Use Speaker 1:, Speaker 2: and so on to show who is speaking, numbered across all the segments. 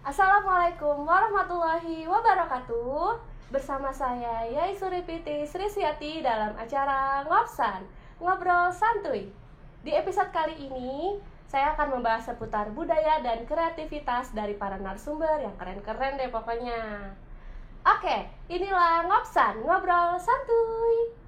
Speaker 1: Assalamualaikum warahmatullahi wabarakatuh. Bersama saya Yai Suripiti Srisiyati dalam acara Ngopsan, Ngobrol Santuy. Di episode kali ini, saya akan membahas seputar budaya dan kreativitas dari para narasumber yang keren-keren deh pokoknya. Oke, inilah Ngopsan, Ngobrol Santuy.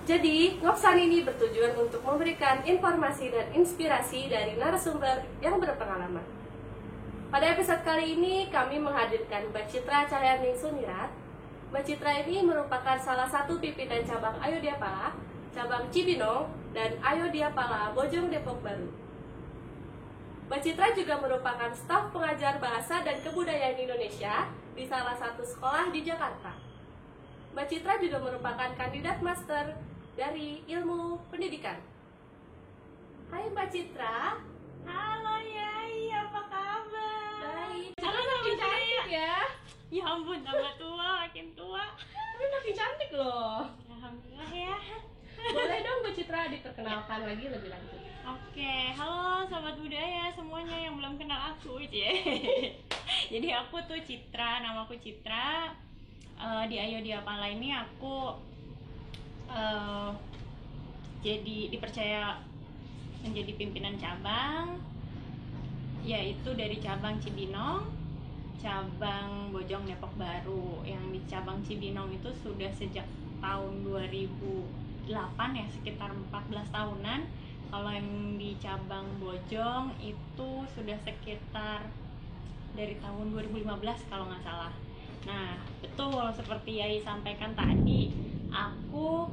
Speaker 1: Jadi, Ngopsan ini bertujuan untuk memberikan informasi dan inspirasi dari narasumber yang berpengalaman. Pada episode kali ini, kami menghadirkan Mbak Citra Cahyaning Sunirat. Mbak Citra ini merupakan salah satu pimpinan cabang Ayodiapala, cabang Cibinong, dan Ayodiapala Bojong Depok Baru. Mbak Citra juga merupakan staf pengajar bahasa dan kebudayaan Indonesia di salah satu sekolah di Jakarta. Mbak Citra juga merupakan kandidat master dari ilmu pendidikan. Hai Mbak Citra.
Speaker 2: Halo Yai, apa kabar?
Speaker 1: Baik.
Speaker 2: Halo,
Speaker 1: Makin cantik ya.
Speaker 2: Ya ampun, tambah tua, makin tua.
Speaker 1: Tapi makin cantik loh.
Speaker 2: Alhamdulillah ya.
Speaker 1: Boleh dong Mbak Citra diperkenalkan lagi lebih lanjut.
Speaker 2: Oke, halo sobat budaya semuanya yang belum kenal aku, Jadi aku tuh Citra, namaku Citra. Di Ayodiapala ini aku jadi dipercaya menjadi pimpinan cabang, yaitu dari cabang Cibinong, cabang Bojong Depok Baru. Yang di cabang Cibinong itu sudah sejak tahun 2008 ya, sekitar 14 tahunan. Kalau yang di cabang Bojong itu sudah sekitar dari tahun 2015 kalau nggak salah. Nah, betul seperti Yai sampaikan tadi, aku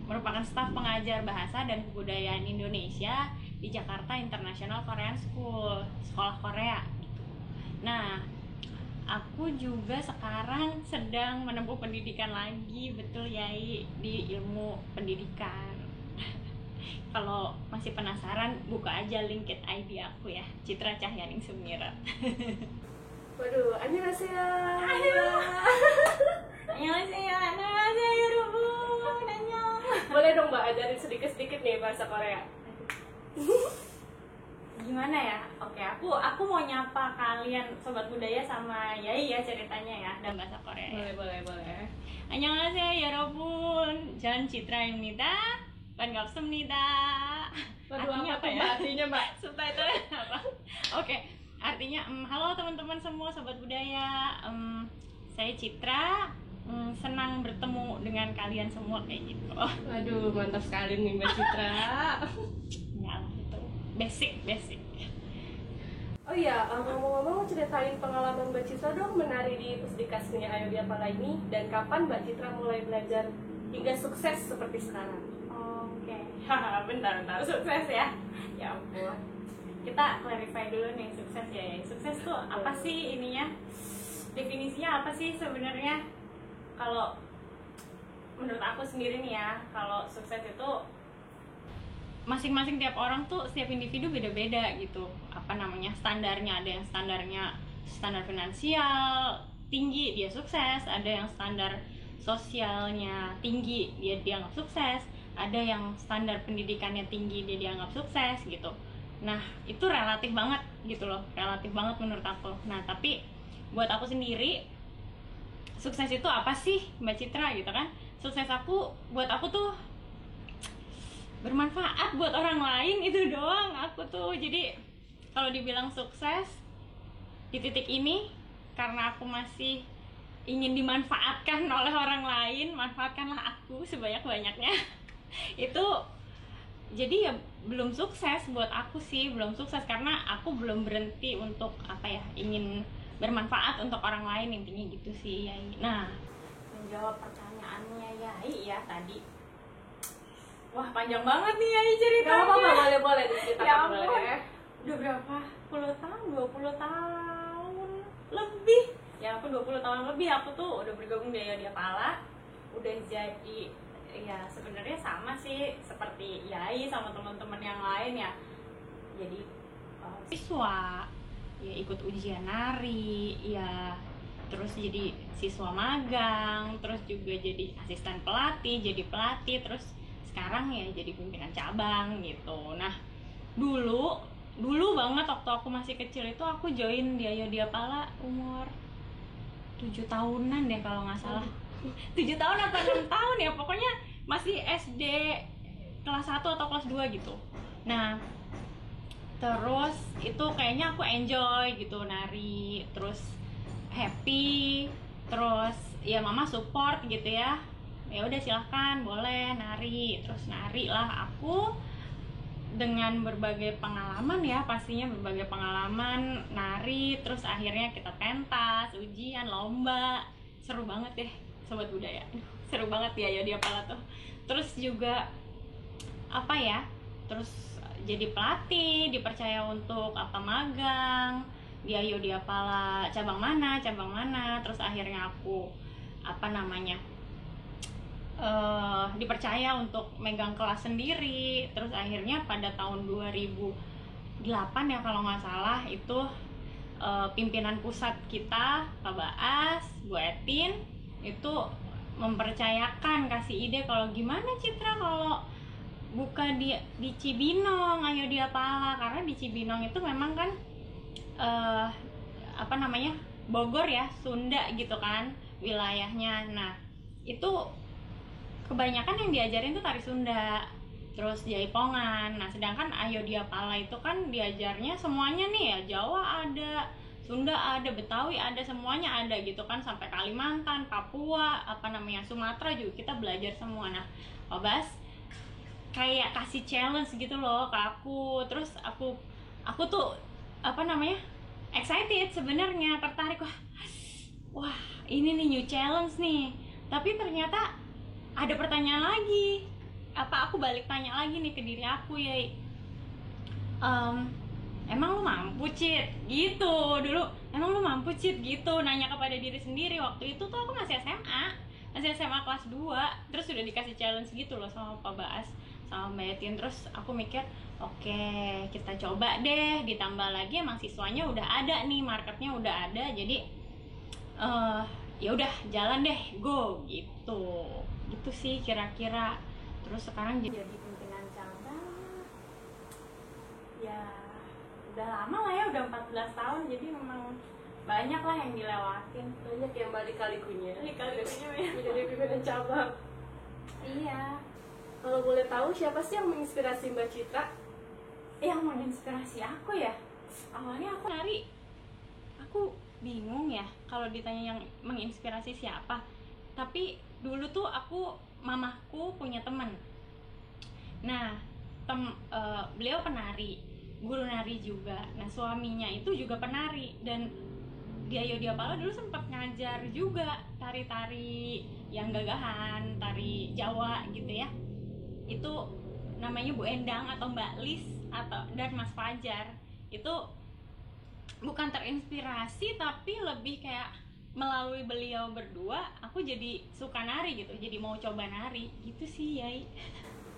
Speaker 2: merupakan staf pengajar bahasa dan kebudayaan Indonesia di Jakarta International Korean School, sekolah Korea. Nah, aku juga sekarang sedang menempuh pendidikan lagi, betul Yai, di ilmu pendidikan. Kalau masih penasaran, buka aja LinkedIn ID aku ya, Citra Cahyaning Sunirat.
Speaker 1: Waduh, annyeonghaseyo.
Speaker 2: Annyeonghaseyo, Rubu.
Speaker 1: Boleh dong Mbak ajarin sedikit-sedikit nih bahasa Korea.
Speaker 2: Gimana ya? Oke, aku mau nyapa kalian sobat budaya sama Yai ya ceritanya ya dalam bahasa Korea.
Speaker 1: Boleh.
Speaker 2: Annyeonghaseyo, 여러분. 전 Citra입니다. 반갑습니다.
Speaker 1: Waduh,
Speaker 2: Artinya
Speaker 1: apa tuh
Speaker 2: ya?
Speaker 1: Mbak artinya Mbak?
Speaker 2: Subtitle apa? Oke, artinya halo teman-teman semua sobat budaya. Saya Citra. Senang bertemu dengan kalian semua kayak gitu.
Speaker 1: Waduh, mantap sekali nih Mbak Citra.
Speaker 2: Ya, itu basic.
Speaker 1: Oh iya, ngomong-ngomong ceritain pengalaman Mbak Citra dong menari di Pusdika Seni Ayodiapala ini, dan kapan Mbak Citra mulai belajar hingga sukses seperti sekarang?
Speaker 2: Oke, bentar, sukses ya. Ya ampun. Kita clarify dulu nih sukses ya. Sukses tuh apa sih ininya? Definisinya apa sih sebenarnya? Kalau menurut aku sendiri nih ya, kalau sukses itu masing-masing tiap orang tuh, setiap individu beda-beda gitu. Apa namanya, standarnya. Ada yang standar finansial tinggi, dia sukses. Ada yang standar sosialnya tinggi, dia dianggap sukses. Ada yang standar pendidikannya tinggi, dia dianggap sukses gitu. Nah, itu relatif banget gitu loh, relatif banget menurut aku. Nah, tapi buat aku sendiri, sukses itu apa sih Mbak Citra gitu kan? Sukses buat aku tuh bermanfaat buat orang lain, itu doang aku tuh. Jadi kalau dibilang sukses di titik ini, karena aku masih ingin dimanfaatkan oleh orang lain, manfaatkanlah aku sebanyak-banyaknya. Itu jadi ya belum sukses buat aku sih, belum sukses karena aku belum berhenti untuk ingin bermanfaat untuk orang lain, intinya gitu sih Yai. Nah, menjawab pertanyaannya Yai ya tadi, wah panjang banget nih Yai ceritanya.
Speaker 1: Gak apa-apa, boleh diceritakan.
Speaker 2: Ya ampun,
Speaker 1: boleh.
Speaker 2: udah berapa puluh tahun, 20 tahun lebih ya, aku 20 tahun lebih aku tuh udah bergabung di Ayodiapala, udah jadi Ya sebenarnya sama sih seperti Yai sama teman-teman yang lain ya. Jadi siswa ya ikut ujian nari ya, terus jadi siswa magang, terus juga jadi asisten pelatih, jadi pelatih, terus sekarang ya jadi pimpinan cabang gitu. Nah dulu banget waktu aku masih kecil itu aku join di Ayo Dia Pala umur 7 tahunan deh kalau nggak salah. 7 tahun apa 6 tahun ya, pokoknya masih SD kelas 1 atau kelas 2 gitu. Nah terus itu kayaknya aku enjoy gitu nari, terus happy, terus ya mama support gitu ya udah silahkan boleh nari, terus nari lah aku dengan berbagai pengalaman ya, pastinya berbagai pengalaman nari, terus akhirnya kita pentas, ujian, lomba, seru banget deh sobat budaya. Seru banget ya Dia Pala tuh. Terus juga apa ya, terus jadi pelatih, dipercaya untuk magang di Ayo Dia Pala cabang mana, terus akhirnya aku dipercaya untuk megang kelas sendiri. Terus akhirnya pada tahun 2008 ya kalau nggak salah itu pimpinan pusat kita Pak Baas, Bu Etin itu mempercayakan, kasih ide kalau gimana Citra kalau buka di Cibinong Ayo Dia Pala, karena di Cibinong itu memang kan Bogor ya, Sunda gitu kan wilayahnya. Nah itu kebanyakan yang diajarin tuh tari Sunda, terus jaipongan. Nah sedangkan Ayo Dia Pala itu kan diajarnya semuanya nih ya, Jawa ada, Sunda ada, Betawi ada, semuanya ada gitu kan, sampai Kalimantan, Papua, Sumatera juga kita belajar semua. Nah Pak Bas kayak kasih challenge gitu loh ke aku, terus aku tuh excited sebenarnya, tertarik, wah ini nih new challenge nih. Tapi ternyata ada pertanyaan lagi, aku balik tanya lagi nih ke diri aku ya, emang lu mampu Cit gitu dulu, emang lu mampu Cit gitu, nanya kepada diri sendiri. Waktu itu tuh aku masih SMA kelas 2, terus sudah dikasih challenge gitu loh sama Pak Baas sama Mbak Etin. Terus aku mikir oke, kita coba deh, ditambah lagi emang siswanya udah ada nih, marketnya udah ada, jadi ya udah jalan deh, go gitu sih kira-kira. Terus sekarang jadi pimpinan cabang ya udah lama lah ya, udah 14 tahun, jadi memang banyak lah yang dilewatin,
Speaker 1: banyak yang balik kalikunya
Speaker 2: jadi
Speaker 1: pimpinan cabang.
Speaker 2: Iya.
Speaker 1: Kalau boleh tahu siapa sih yang menginspirasi Mbak Citra?
Speaker 2: Yang menginspirasi aku ya, awalnya aku nari, aku bingung ya kalau ditanya yang menginspirasi siapa. Tapi dulu tuh mamahku punya teman. Nah beliau penari, guru nari juga. Nah suaminya itu juga penari, dan di Ayo Dia Pala dulu sempat ngajar juga tari-tari yang gagahan, tari Jawa gitu ya. Itu namanya Bu Endang atau Mbak Lis dan Mas Fajar. Itu bukan terinspirasi, tapi lebih kayak melalui beliau berdua aku jadi suka nari gitu, jadi mau coba nari gitu sih Yai.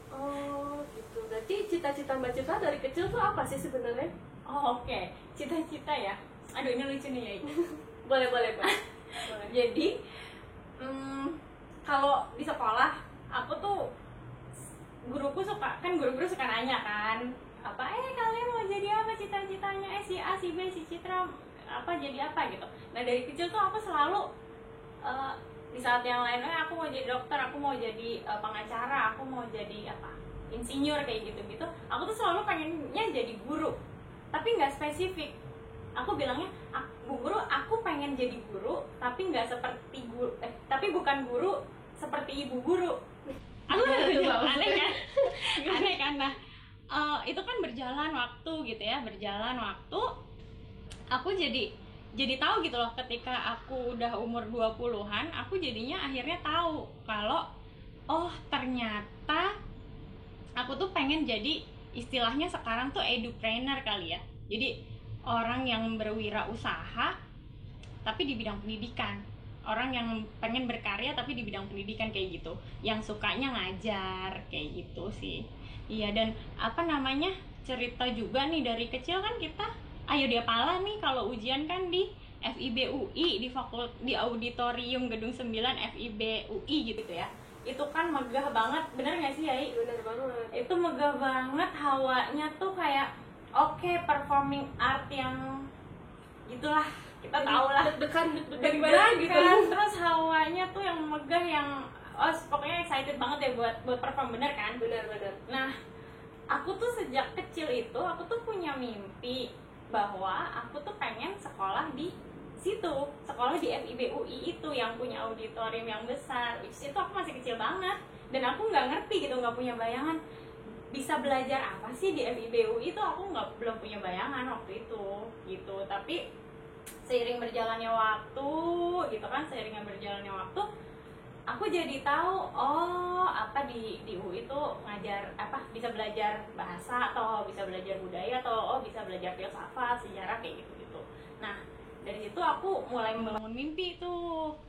Speaker 1: Oh gitu, berarti cita-cita Mbak Citra dari kecil tuh apa sih sebenarnya?
Speaker 2: Oh oke. Cita-cita ya, aduh ini lucu nih Yai.
Speaker 1: boleh.
Speaker 2: Jadi kalau di sekolah aku tuh guru-guru suka nanya kan, kalian mau jadi apa cita-citanya, si A, si B, si Citra jadi apa gitu. Nah dari kecil tuh aku selalu di saat yang lain aku mau jadi dokter, aku mau jadi pengacara, aku mau jadi insinyur kayak gitu-gitu. Aku tuh selalu pengennya jadi guru, tapi nggak spesifik. Aku bilangnya, Bu Guru, aku pengen jadi guru, tapi nggak seperti guru, tapi bukan guru seperti Ibu Guru. Aku aneh kan. Nah itu kan berjalan waktu gitu ya, aku jadi tahu gitu loh, ketika aku udah umur 20-an aku jadinya akhirnya tahu kalau ternyata aku tuh pengen jadi, istilahnya sekarang tuh edupreneur kali ya, jadi orang yang berwirausaha tapi di bidang pendidikan. orang yang pengen berkarya tapi di bidang pendidikan kayak gitu, yang sukanya ngajar kayak gitu sih. Iya, dan apa namanya, cerita juga nih dari kecil kan kita ayo dia pala nih kalau ujian kan di FIB UI, di auditorium gedung 9 FIB UI gitu ya. Itu kan megah banget, bener gak sih Yai?
Speaker 1: Bener banget.
Speaker 2: Itu megah banget, hawanya tuh kayak oke, performing art yang gitulah, kita tahu lah
Speaker 1: Deg-degan dari mana gitu.
Speaker 2: terus hawanya tuh yang megah, yang pokoknya excited banget ya buat perform, bener kan?
Speaker 1: Bener.
Speaker 2: Nah, aku tuh sejak kecil itu aku tuh punya mimpi bahwa aku tuh pengen sekolah di situ, sekolah di FIB UI itu yang punya auditorium yang besar. Itu aku masih kecil banget dan aku nggak ngerti gitu, nggak punya bayangan bisa belajar apa sih di FIB UI itu. Aku belum punya bayangan waktu itu gitu. Tapi seiring berjalannya waktu gitu kan, seiringnya berjalannya waktu aku jadi tahu apa di UI itu ngajar apa, bisa belajar bahasa atau bisa belajar budaya atau bisa belajar filsafat, sejarah kayak gitu. Nah, dari situ aku mulai membangun mimpi itu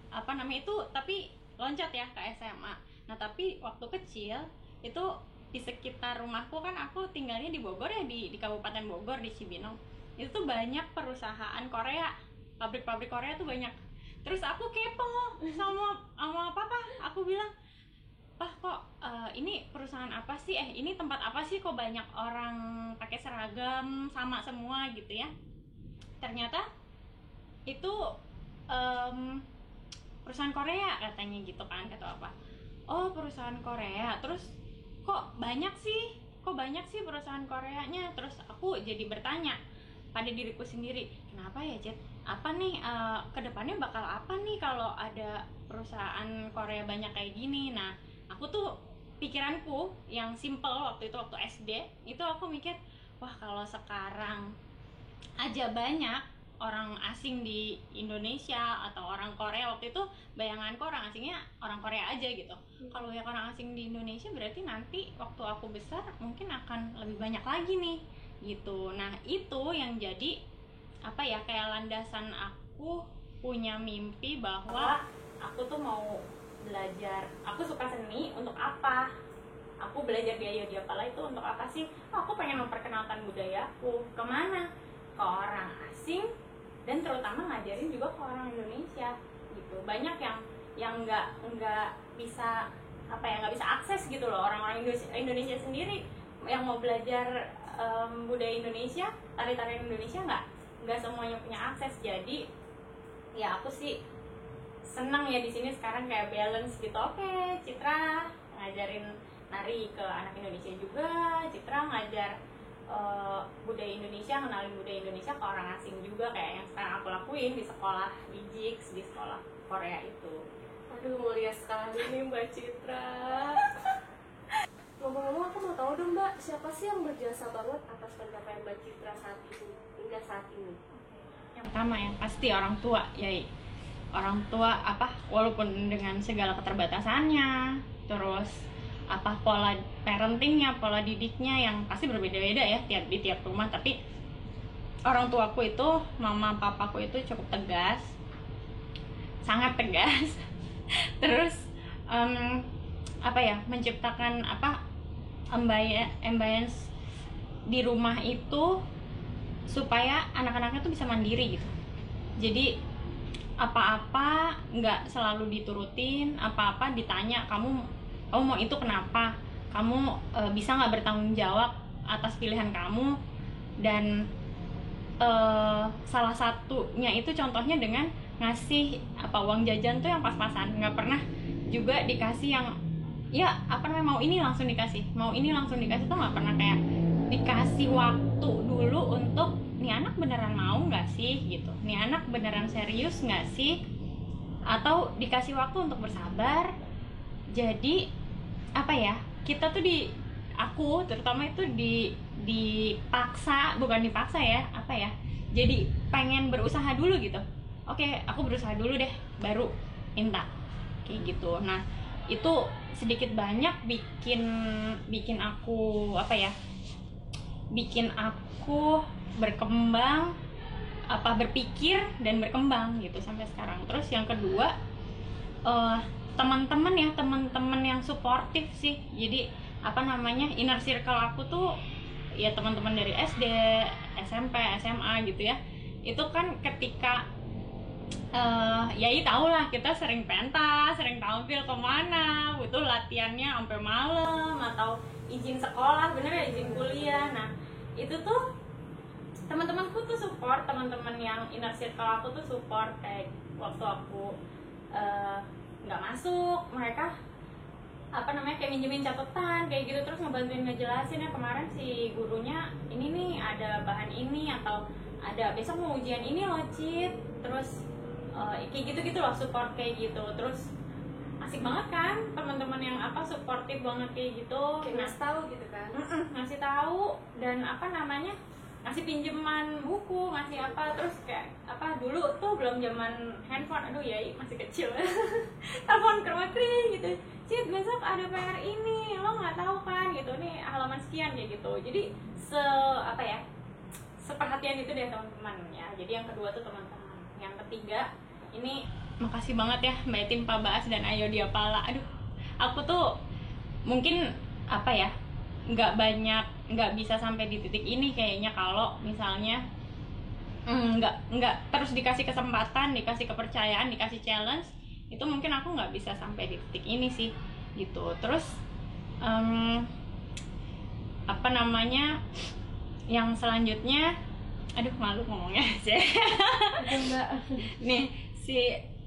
Speaker 2: apa namanya itu, tapi loncat ya ke SMA. Nah, tapi waktu kecil itu di sekitar rumahku kan, aku tinggalnya di Bogor ya, di Kabupaten Bogor, di Cibinong. Itu tuh banyak perusahaan Korea, pabrik-pabrik Korea tuh banyak. Terus aku kepo sama papa, aku bilang, "Pah, kok ini perusahaan apa sih? Ini tempat apa sih kok banyak orang pakai seragam sama semua gitu ya?" Ternyata itu perusahaan Korea katanya gitu kan, kata apa? Oh, perusahaan Korea. Terus kok banyak sih perusahaan Koreanya? Terus aku jadi bertanya pada diriku sendiri, kenapa ya, Cet? Apa nih kedepannya bakal apa nih kalau ada perusahaan Korea banyak kayak gini? Nah, aku tuh pikiranku yang simple waktu itu, waktu SD itu aku mikir, wah kalau sekarang aja banyak orang asing di Indonesia atau orang Korea, waktu itu bayanganku orang asingnya orang Korea aja gitu. Kalau yang orang asing di Indonesia berarti nanti waktu aku besar mungkin akan lebih banyak lagi nih gitu. Nah, itu yang jadi apa ya, kayak landasan aku punya mimpi bahwa aku tuh mau belajar, aku suka seni untuk apa, aku belajar di Ayo Dia Pala itu untuk apa sih? Aku pengen memperkenalkan budayaku kemana? Ke orang asing, dan terutama ngajarin juga ke orang Indonesia gitu. Banyak yang nggak bisa apa ya, nggak bisa akses gitu loh, orang-orang Indonesia sendiri yang mau belajar budaya Indonesia, tari-tarian Indonesia, nggak semuanya punya akses. Jadi ya aku sih senang ya di sini sekarang kayak balance gitu. Oke, Citra ngajarin nari ke anak Indonesia juga, Citra ngajar budaya Indonesia, kenalin budaya Indonesia ke orang asing juga, kayak yang sekarang aku lakuin di sekolah, di JIX, di sekolah Korea itu.
Speaker 1: Aduh, mulia sekali nih Mbak Citra. Ngomong-ngomong, aku mau tahu dong Mbak, siapa sih yang berjasa banget atas pencapaian Mbak Citra saat ini hingga saat ini?
Speaker 2: Yang pertama yang pasti orang tua, Yai. Orang tua apa, walaupun dengan segala keterbatasannya, terus apa pola parentingnya, pola didiknya yang pasti berbeda-beda ya di tiap rumah, tapi orang tuaku itu, mama papaku itu cukup tegas, sangat tegas. Terus apa ya, menciptakan apa ambience di rumah itu supaya anak-anaknya tuh bisa mandiri gitu. Jadi apa-apa nggak selalu diturutin, apa-apa ditanya, kamu mau itu kenapa, kamu bisa nggak bertanggung jawab atas pilihan kamu. Dan salah satunya itu contohnya dengan ngasih apa uang jajan tuh yang pas-pasan, nggak pernah juga dikasih yang ya apa namanya mau ini langsung dikasih tuh nggak pernah. Kayak dikasih waktu dulu untuk nih anak beneran mau nggak sih gitu, nih anak beneran serius nggak sih, atau dikasih waktu untuk bersabar. Jadi apa ya, kita tuh aku terutama itu dipaksa, bukan dipaksa ya, apa ya, jadi pengen berusaha dulu gitu. Oke, aku berusaha dulu deh baru minta kayak gitu. Nah, itu sedikit banyak bikin aku apa ya, bikin aku berkembang berpikir dan berkembang gitu sampai sekarang. Terus yang kedua, teman-teman yang suportif sih. Jadi inner circle aku tuh ya teman-teman dari SD, SMP, SMA gitu ya. Itu kan ketika tahu lah kita sering pentas, sering tampil kemana, butuh latihannya sampai malam atau izin sekolah, bener ya, izin kuliah. Nah itu tuh teman-temanku tuh support, teman-teman yang inner circle aku tuh support. Kayak waktu aku nggak masuk, mereka kayak minjemin catatan kayak gitu, terus ngebantuin ngejelasin ya, kemarin si gurunya ini nih ada bahan ini, atau ada besok mau ujian ini loh Cit, terus kayak gitu loh, support kayak gitu. Terus asik banget kan teman-teman yang suportif banget kayak gitu,
Speaker 1: ngasih tahu gitu kan,
Speaker 2: ngasih tahu dan ngasih pinjaman buku, ngasih terus kayak dulu tuh belum zaman handphone, aduh ya masih kecil telepon ke rumah Kri gitu, Cit besok ada PR ini, lo nggak tahu kan gitu, nih halaman sekian kayak gitu. Jadi seperhatian itu deh teman-teman ya. Jadi yang kedua tuh teman-teman. Yang ketiga ini makasih banget ya Mbak Etim, Pak Baas, dan Ayo Dia Pala. Aduh, aku tuh mungkin nggak bisa sampai di titik ini kayaknya kalau misalnya nggak terus dikasih kesempatan, dikasih kepercayaan, dikasih challenge, itu mungkin aku nggak bisa sampai di titik ini sih gitu. Terus yang selanjutnya, aduh malu ngomongnya aja. Nih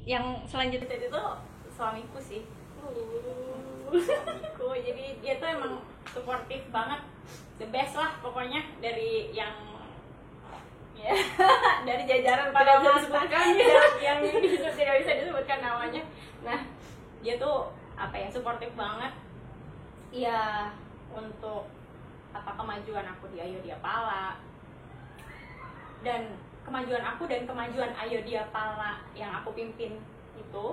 Speaker 2: yang selanjutnya itu suamiku sih. Suamiku, jadi dia tuh emang suportif banget, the best lah pokoknya, dari yang ya dari jajaran para mantan yang tidak bisa disebutkan namanya. Nah dia tuh suportif banget ya untuk kemajuan aku di Ayo Dia Pala, dan kemajuan aku dan kemajuan Ayo Dia Pala yang aku pimpin itu.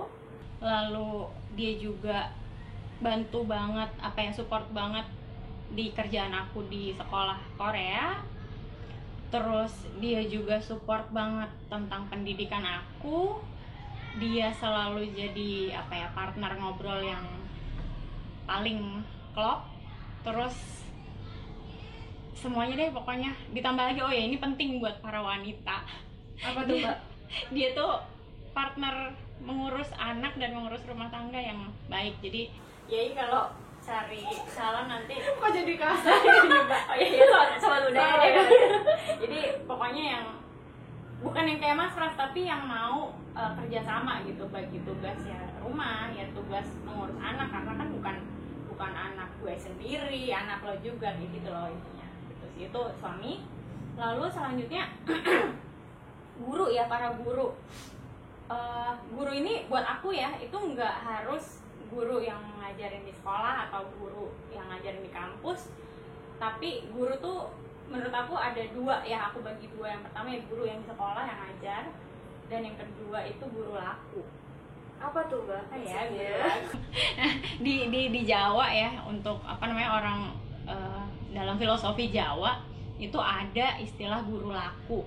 Speaker 2: Lalu dia juga bantu banget, support banget di kerjaan aku di sekolah Korea. Terus dia juga support banget tentang pendidikan aku. Dia selalu jadi partner ngobrol yang paling klop. Terus semuanya deh pokoknya, ditambah lagi ini penting buat para wanita.
Speaker 1: Apa tuh Mbak?
Speaker 2: Dia tuh partner mengurus anak dan mengurus rumah tangga yang baik. Jadi kalau cari calon nanti
Speaker 1: kok jadi kasar
Speaker 2: juga. Sobat budaya deh. Jadi pokoknya yang bukan yang kayak Mas Pras, tapi yang mau kerja sama gitu, bagi tugas ya rumah, ya tugas mengurus anak, karena kan bukan anak gue sendiri, anak lo juga gitu loh intinya. Itu suami. Lalu selanjutnya guru ya, para guru. Guru ini buat aku ya, itu nggak harus guru yang ngajarin di sekolah atau guru yang ngajarin di kampus, tapi guru tuh menurut aku ada dua ya, aku bagi dua. Yang pertama ya guru yang di sekolah yang ngajar, dan yang kedua itu guru laku.
Speaker 1: Apa tuh Mbak?
Speaker 2: Ya, guru laku. di Jawa ya, untuk orang dalam filosofi Jawa itu ada istilah guru laku.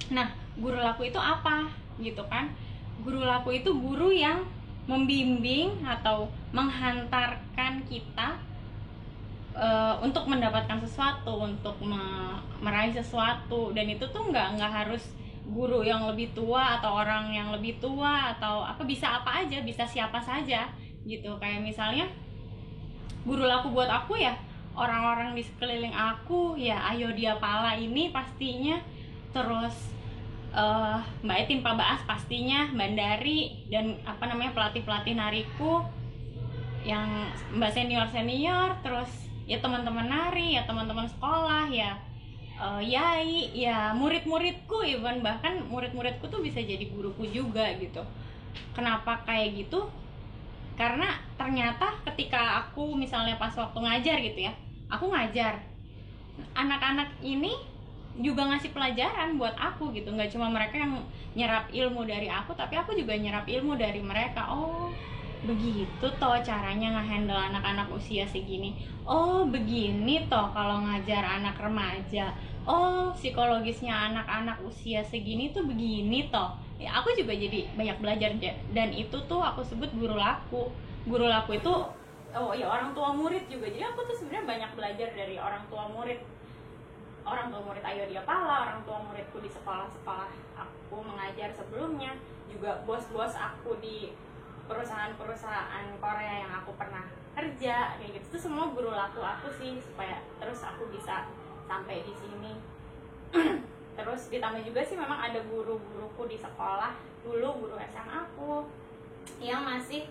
Speaker 2: Nah, guru laku itu apa gitu kan? Guru laku itu guru yang membimbing atau menghantarkan kita untuk mendapatkan sesuatu, untuk meraih sesuatu. Dan itu tuh nggak harus guru yang lebih tua atau orang yang lebih tua atau bisa apa aja, bisa siapa saja gitu. Kayak misalnya guru laku buat aku ya orang-orang di sekeliling aku ya, Ayo Dia Pala ini pastinya, terus Mbak Etim, Pak Baas pastinya, Mbak Dari, dan pelatih-pelatih nariku yang Mbak senior, terus ya teman-teman nari, ya teman-teman sekolah, ya yai, ya murid-muridku, even bahkan murid-muridku tuh bisa jadi guruku juga gitu. Kenapa kayak gitu? Karena ternyata ketika aku misalnya pas waktu ngajar gitu ya, aku ngajar, anak-anak ini juga ngasih pelajaran buat aku gitu. Nggak cuma mereka yang nyerap ilmu dari aku, tapi aku juga nyerap ilmu dari mereka. Oh begitu toh caranya ngehandle anak-anak usia segini. Oh begini toh kalau ngajar anak remaja. Oh psikologisnya anak-anak usia segini tuh begini toh. Ya, aku juga jadi banyak belajar, dan itu tuh aku sebut guru laku. Guru laku itu oh ya orang tua murid juga. Jadi aku tuh sebenarnya banyak belajar dari orang tua murid. Orang tua murid Ayo Dia Pala, orang tua muridku di sekolah-sekolah aku mengajar sebelumnya, juga bos-bos aku di perusahaan-perusahaan Korea yang aku pernah kerja kayak gitu. Itu semua guru laku aku sih, supaya terus aku bisa sampai di sini. Terus ditambah juga sih memang ada guru-guruku di sekolah dulu, guru SMA aku yang masih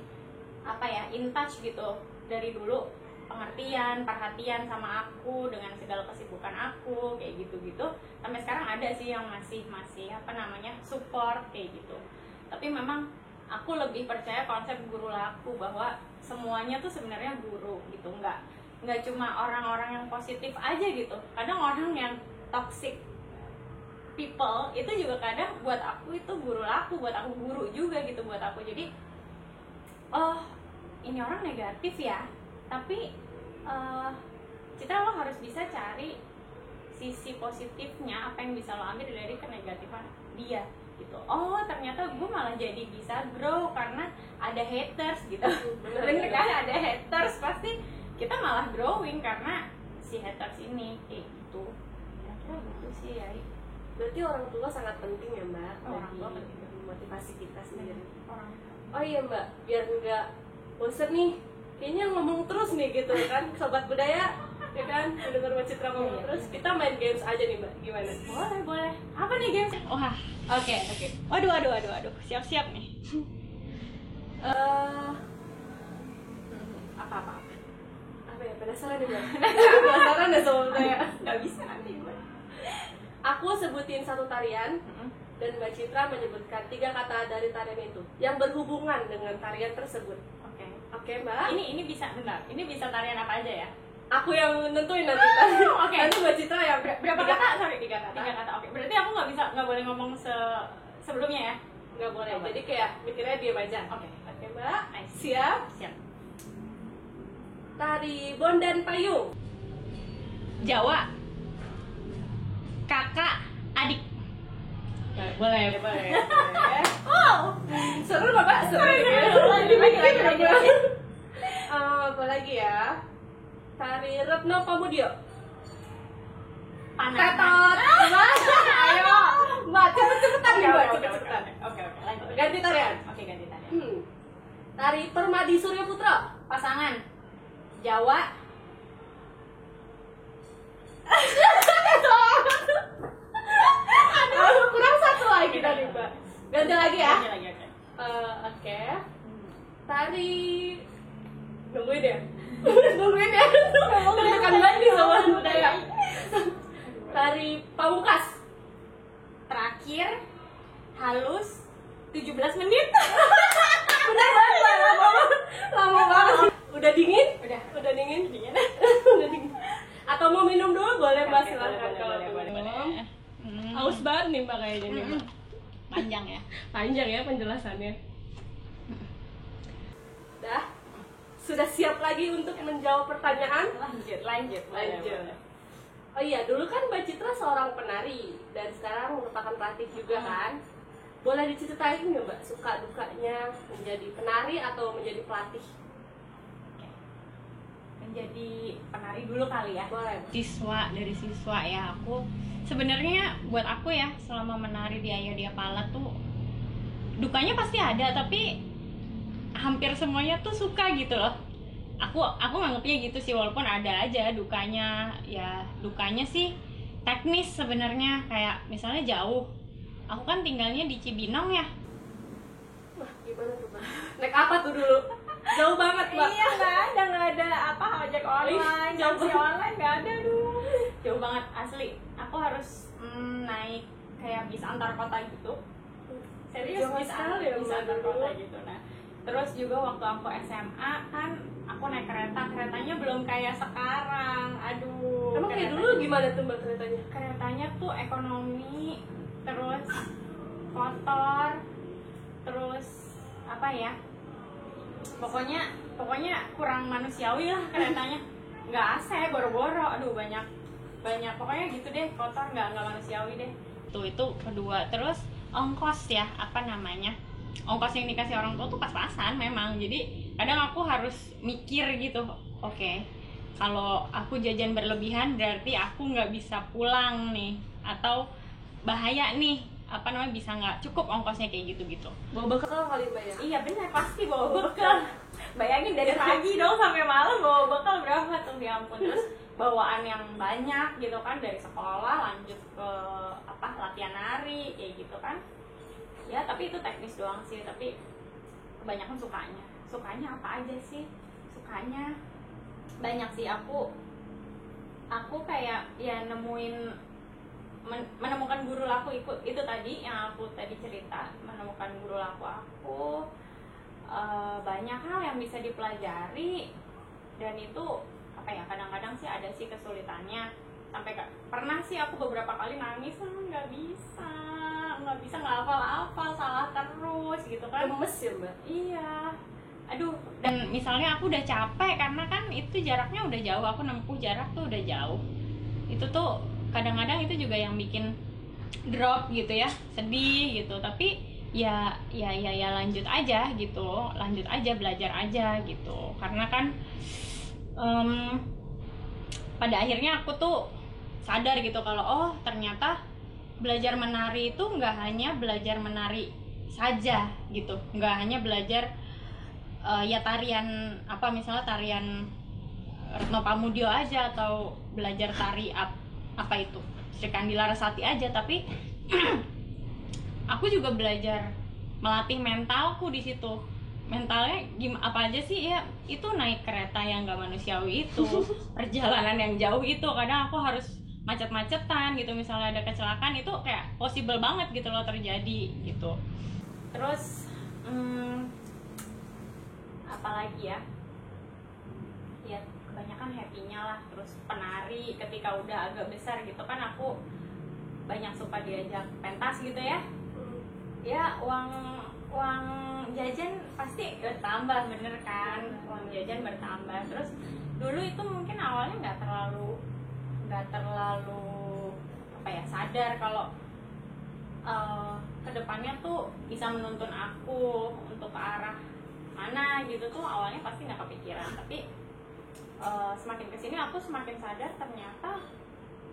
Speaker 2: apa ya, in touch gitu dari dulu, pengertian, perhatian sama aku dengan segala kesibukan aku kayak gitu-gitu. Sampai sekarang ada sih yang masih apa namanya, support kayak gitu. Tapi memang aku lebih percaya konsep guru laku, bahwa semuanya tuh sebenarnya guru gitu, nggak cuma orang-orang yang positif aja gitu. Kadang orang yang toxic people itu juga kadang buat aku itu guru laku, buat aku guru juga gitu buat aku. Jadi oh ini orang negatif ya, tapi Citra, lo harus bisa cari sisi positifnya, apa yang bisa lo ambil dari kenegatifan dia gitu. Oh ternyata gue malah jadi bisa grow karena ada haters gitu. Bener kan, ada haters, pasti kita malah growing karena si haters ini kayak gitu. Kira-kira gitu sih ya.
Speaker 1: Berarti orang tua sangat penting ya Mbak,
Speaker 2: Orang tua
Speaker 1: bagi
Speaker 2: penting.
Speaker 1: motivasi kita sendiri.
Speaker 2: Orang
Speaker 1: Oh iya Mbak, biar nggak bosen nih, kayaknya ngomong terus nih gitu kan, sobat budaya, ya kan, mendengar Mbak Citra ngomong terus. Kita main games aja nih Mbak, gimana?
Speaker 2: boleh. Apa nih games? Wah, oke. Waduh. Siap-siap nih.
Speaker 1: Apa ya, penasaran nih Mbak? Penasaran deh sama budaya.
Speaker 2: Nggak bisa nanti gue.
Speaker 1: Aku sebutin satu tarian, dan Mbak Citra menyebutkan 3 kata dari tarian itu yang berhubungan dengan tarian tersebut. Oke Mbak.
Speaker 2: Ini bisa, bentar. Ini bisa tarian apa aja ya?
Speaker 1: Aku yang nentuin nanti.
Speaker 2: Oke.
Speaker 1: Nanti Mbak Citra yang
Speaker 2: Berapa kata? Sorry, 3 kata. 3 kata. Oke. Berarti aku nggak boleh ngomong sebelumnya ya?
Speaker 1: nggak boleh. Jadi kayak mikirnya diam aja.
Speaker 2: Oke.
Speaker 1: Oke Mbak.
Speaker 2: Nice.
Speaker 1: Siap. Tari Bondan Payung.
Speaker 2: Jawa. Kakak, adik. Boleh.
Speaker 1: Oh, seru loh Mbak. Seru.
Speaker 2: Lagi.
Speaker 1: Apa lagi ya? Tari Retno Pamudio.
Speaker 2: Panas.
Speaker 1: Tetot. Ayo, Mbak, cepet-cepetan nih Mbak, cepet-cepetan.
Speaker 2: Oke. Lanjut.
Speaker 1: Ganti tarian.
Speaker 2: Oke, ganti tarian.
Speaker 1: Tari Permadi Surya Putra.
Speaker 2: Pasangan. Jawa.
Speaker 1: Aduh, kurang satu lagi tadi Mbak. Ganti lagi ya.
Speaker 2: Ganti lagi, oke.
Speaker 1: Oke. Tari nungguin ya. Nungguin ya. Tekan banget nih sama budaya. Tari Pamungkas.
Speaker 2: Terakhir, halus, 17 menit.
Speaker 1: Bener banget, lama banget. Udah dingin?
Speaker 2: Udah.
Speaker 1: Udah dingin? Udah dingin. Atau mau minum dulu boleh Mbak,
Speaker 2: Oke,
Speaker 1: silakan kalau
Speaker 2: boleh.
Speaker 1: minum. Haus banget nih Mbak kayaknya nih Mbak.
Speaker 2: Panjang ya.
Speaker 1: Panjang ya penjelasannya. Dah. Sudah siap lagi untuk menjawab pertanyaan?
Speaker 2: Lanjut.
Speaker 1: Oh iya, dulu kan Mbak Citra seorang penari dan sekarang merupakan pelatih juga kan? Boleh diceritain nggak Mbak suka dukanya menjadi penari atau menjadi pelatih?
Speaker 2: Menjadi penari dulu kali ya.
Speaker 1: Boleh.
Speaker 2: Dari siswa ya, aku sebenarnya buat aku ya, selama menari di Ayo Dia Pala tuh dukanya pasti ada, tapi hampir semuanya tuh suka gitu loh. Aku nganggepnya gitu sih, walaupun ada aja dukanya. Ya dukanya sih teknis sebenarnya, kayak misalnya jauh. Aku kan tinggalnya di Cibinong ya.
Speaker 1: Wah, gimana tuh Mbak? Naik apa tuh dulu? Jauh banget Mbak.
Speaker 2: Iya, nggak ada apa ojek online, taksi online nggak ada, jauh banget asli. Aku harus naik kayak bis antar kota gitu. Serius, bis antar kota gitu. Nah, terus juga waktu aku SMA kan aku naik keretanya belum kayak sekarang. Aduh.
Speaker 1: Emang kayak dulu gimana tuh Mbak keretanya?
Speaker 2: Keretanya tuh ekonomi, terus kotor, terus apa ya? pokoknya kurang manusiawi lah keretanya, nggak AC, boro-boro, aduh banyak pokoknya gitu deh, kotor, nggak manusiawi deh. Itu kedua. Terus ongkos ya, apa namanya, ongkos yang dikasih orang tua tuh pas-pasan memang, jadi kadang aku harus mikir gitu, oke, kalau aku jajan berlebihan berarti aku nggak bisa pulang nih, atau bahaya nih, apa namanya, bisa nggak cukup ongkosnya kayak gitu.
Speaker 1: Bawa bekal kali Mbak ya?
Speaker 2: Iya benar, pasti bawa bekal. Bayangin dari pagi dong sampai malam bawa bekal berapa tuh, ya ampun. Terus bawaan yang banyak gitu kan, dari sekolah lanjut ke apa, latihan nari kayak gitu kan. Ya tapi itu teknis doang sih, tapi kebanyakan sukanya apa aja sih, sukanya banyak sih. Aku kayak ya menemukan guru laku, itu tadi yang aku tadi cerita, menemukan guru laku aku. Banyak hal yang bisa dipelajari, dan itu apa ya, kadang-kadang sih ada sih kesulitannya, sampai pernah sih aku beberapa kali nangis, nggak bisa nggak hafal, salah terus gitu kan,
Speaker 1: Gemes ya Mbak?
Speaker 2: iya, aduh. Dan misalnya aku udah capek karena kan itu jaraknya udah jauh, aku nempuh jarak tuh udah jauh, itu tuh kadang-kadang itu juga yang bikin drop gitu ya, sedih gitu. Tapi ya lanjut aja gitu, belajar aja gitu, karena kan pada akhirnya aku tuh sadar gitu kalau oh ternyata belajar menari itu nggak hanya belajar menari saja gitu, nggak hanya belajar ya tarian apa, misalnya tarian Retno Pamudio aja, atau belajar tari apa itu Sri Kandi Larasati aja, tapi aku juga belajar melatih mentalku di situ. Mentalnya apa aja sih ya, itu naik kereta yang nggak manusiawi itu, perjalanan yang jauh itu, kadang aku harus macet-macetan gitu, misalnya ada kecelakaan itu kayak possible banget gitu loh terjadi gitu. Terus apalagi ya kebanyakan happy-nya lah. Terus penari ketika udah agak besar gitu kan, aku banyak suka diajak pentas gitu ya, uang jajan pasti bertambah, bener kan, uang jajan bertambah. Terus dulu itu mungkin awalnya nggak terlalu apa ya, sadar kalau kedepannya tuh bisa menuntun aku untuk ke arah mana gitu tuh, awalnya pasti nggak kepikiran. Tapi semakin kesini aku semakin sadar ternyata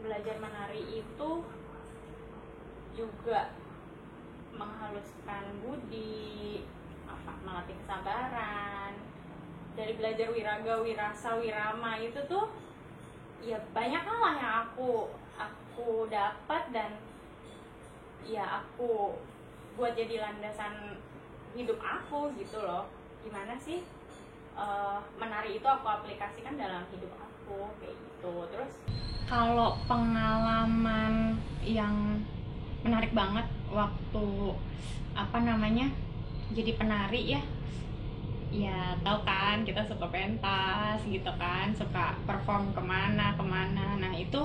Speaker 2: belajar menari itu juga menghaluskan budi, melatih kesabaran. Dari belajar wiraga, wirasa, wirama itu tuh ya banyak hal lah yang aku dapat, dan ya aku buat jadi landasan hidup aku gitu loh. Gimana sih menari itu aku aplikasikan dalam hidup aku kayak gitu. Terus kalau pengalaman yang menarik banget waktu apa namanya jadi penari ya tahu kan, kita suka pentas gitu kan, suka perform kemana. Nah itu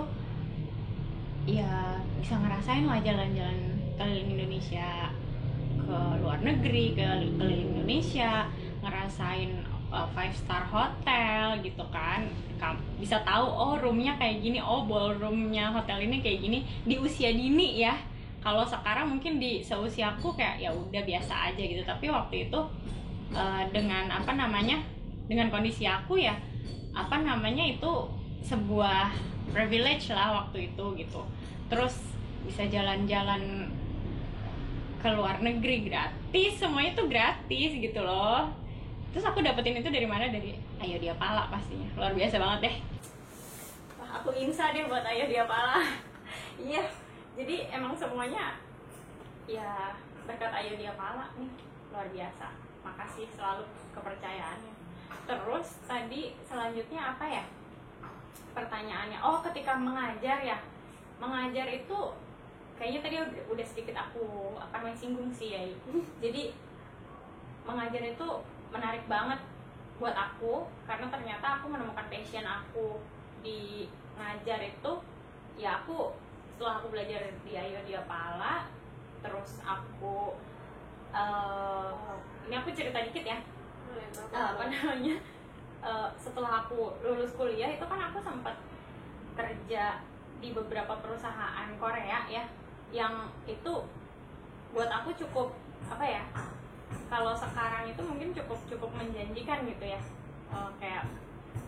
Speaker 2: ya bisa ngerasain lah jalan-jalan keliling Indonesia, ke luar negeri, keliling Indonesia, ngerasain 5-star hotel gitu kan, bisa tahu oh roomnya kayak gini, oh ballroomnya hotel ini kayak gini di usia dini ya. Kalau sekarang mungkin di seusiaku kayak ya udah biasa aja gitu, tapi waktu itu dengan apa namanya, dengan kondisi aku ya apa namanya, itu sebuah privilege lah waktu itu gitu. Terus bisa jalan-jalan ke luar negeri gratis, semuanya tuh gratis gitu loh. Terus aku dapetin itu dari mana? Dari Ayo Dia Pala pastinya, luar biasa banget deh. Wah, aku insa deh buat Ayo Dia Pala. Iya, jadi emang semuanya ya berkat Ayo Dia Pala nih, luar biasa. Makasih selalu kepercayaannya. Terus tadi selanjutnya apa ya pertanyaannya? Oh, ketika mengajar ya, mengajar itu kayaknya tadi udah sedikit aku singgung sih ya. Jadi mengajar itu menarik banget buat aku, karena ternyata aku menemukan passion aku di ngajar itu. Ya aku setelah aku belajar di Ayo Dia Pala, terus aku ini aku cerita dikit ya. apa namanya, setelah aku lulus kuliah itu kan aku sempat kerja di beberapa perusahaan Korea ya, yang itu buat aku cukup apa ya, kalau sekarang itu mungkin cukup menjanjikan gitu ya. Kayak